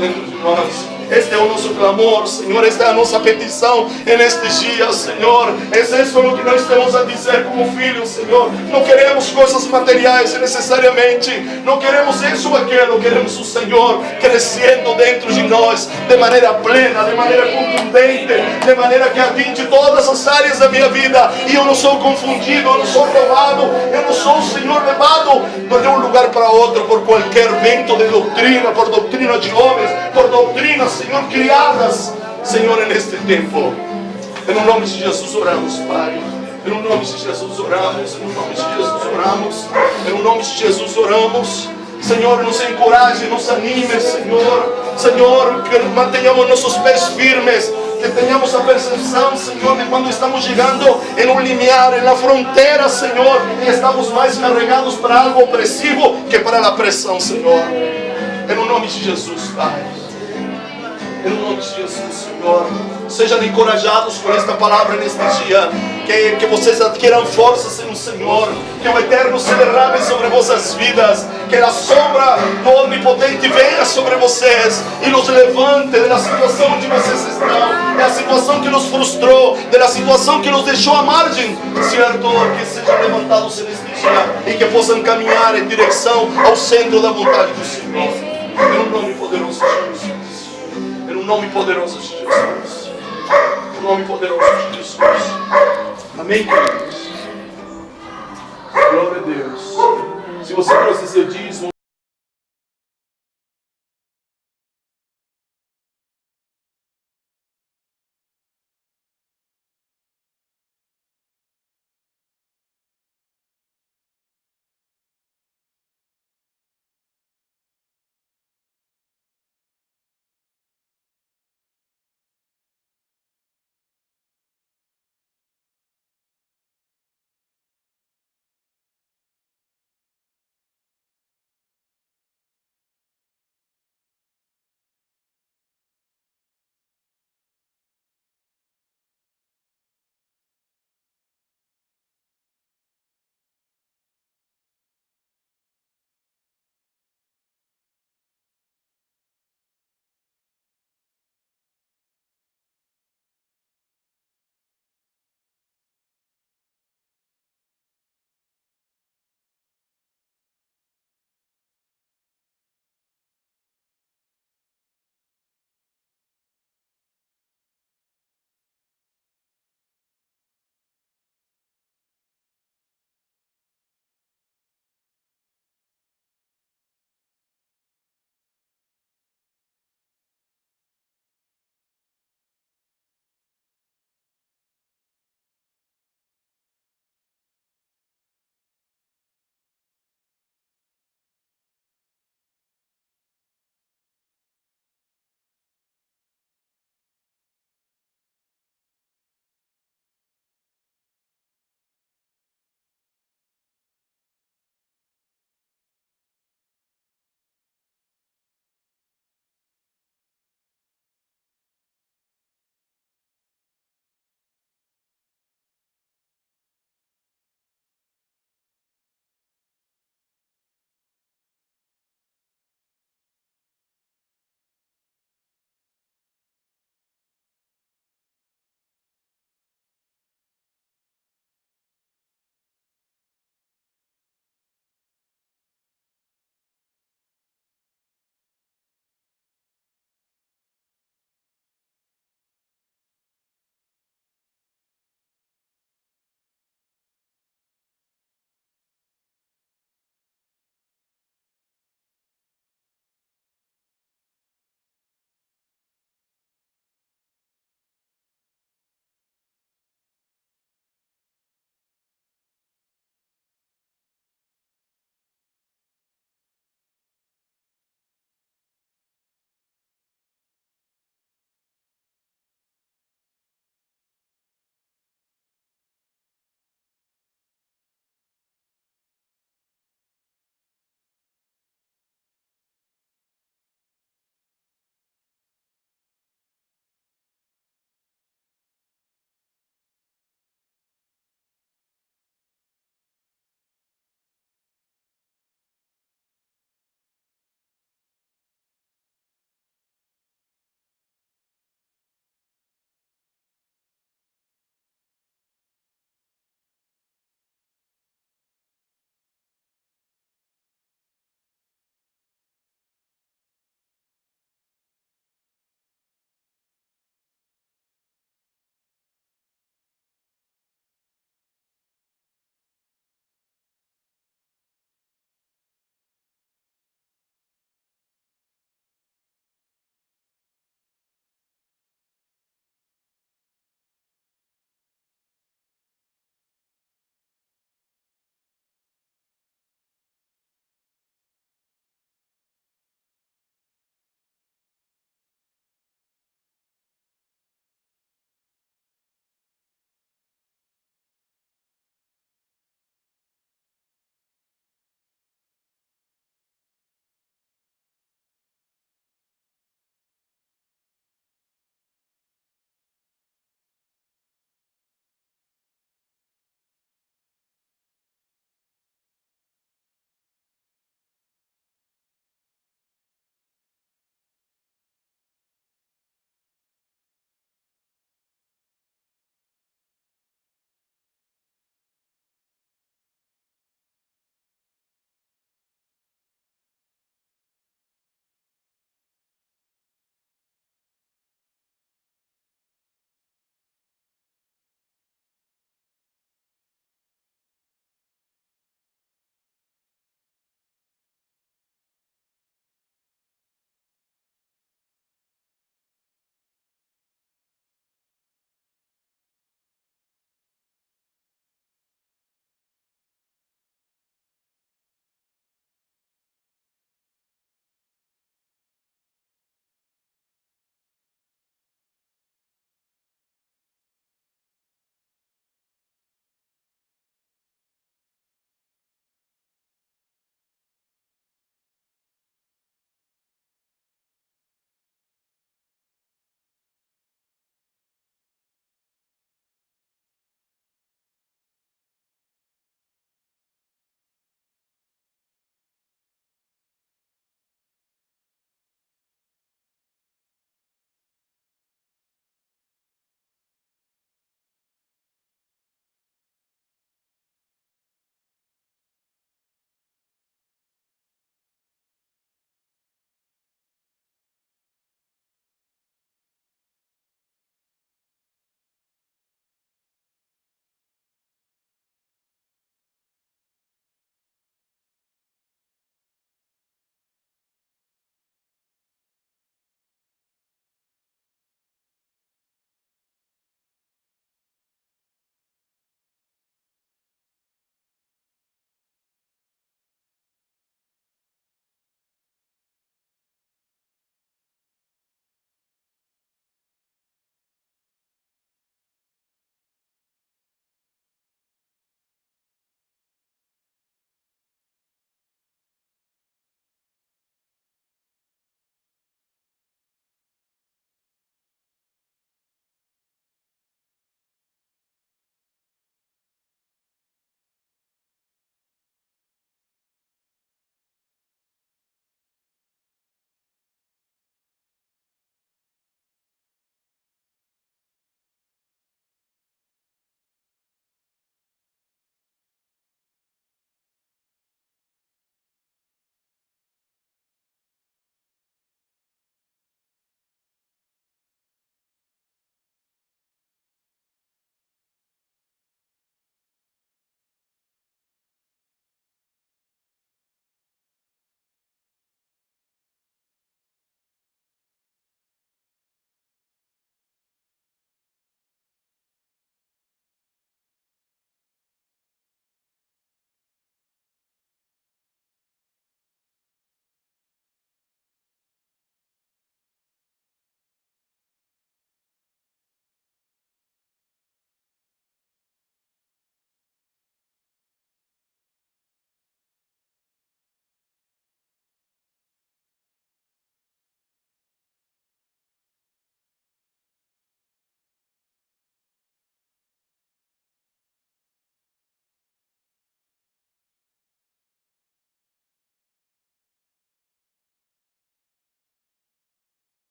dentro de nós. Este é o nosso clamor, Senhor. Esta é a nossa petição nestes dias, Senhor. É isso o que nós temos a dizer como filhos, Senhor. Não queremos coisas materiais necessariamente. Não queremos isso ou aquilo. Queremos o Senhor crescendo dentro de nós de maneira plena, de maneira contundente, de maneira que atinge todas as áreas da minha vida. E eu não sou confundido, eu não sou roubado, eu não sou, Senhor, levado de um lugar para outro por qualquer vento de doutrina, por doutrina de homens, por doutrinas, Senhor, criadas, Senhor, neste tempo. Em nome de Jesus oramos, Pai. Em nome de Jesus oramos, em nome de Jesus oramos, em nome de Jesus oramos. Senhor, nos encoraje, nos anime, Senhor. Senhor, que mantenhamos nossos pés firmes, que tenhamos a percepção, Senhor, de quando estamos chegando em um limiar, na fronteira, Senhor, e estamos mais carregados para algo opressivo que para a pressão, Senhor. Em nome de Jesus, Pai. Em nome de Jesus, Senhor. Sejam encorajados por esta palavra neste dia. Que vocês adquiram forças no Senhor. Que o Eterno se derrame sobre vossas vidas. Que a sombra do Onipotente venha sobre vocês e nos levante da situação onde vocês estão, da situação que nos frustrou, da situação que nos deixou à margem, certo? Que sejam levantados neste dia e que possam caminhar em direção ao centro da vontade do Senhor. Em um nome poderoso de Jesus. Em um nome poderoso de Jesus. Em um nome poderoso de Jesus. Amém, queridos? Glória a Deus. Se você trouxe seu dízimo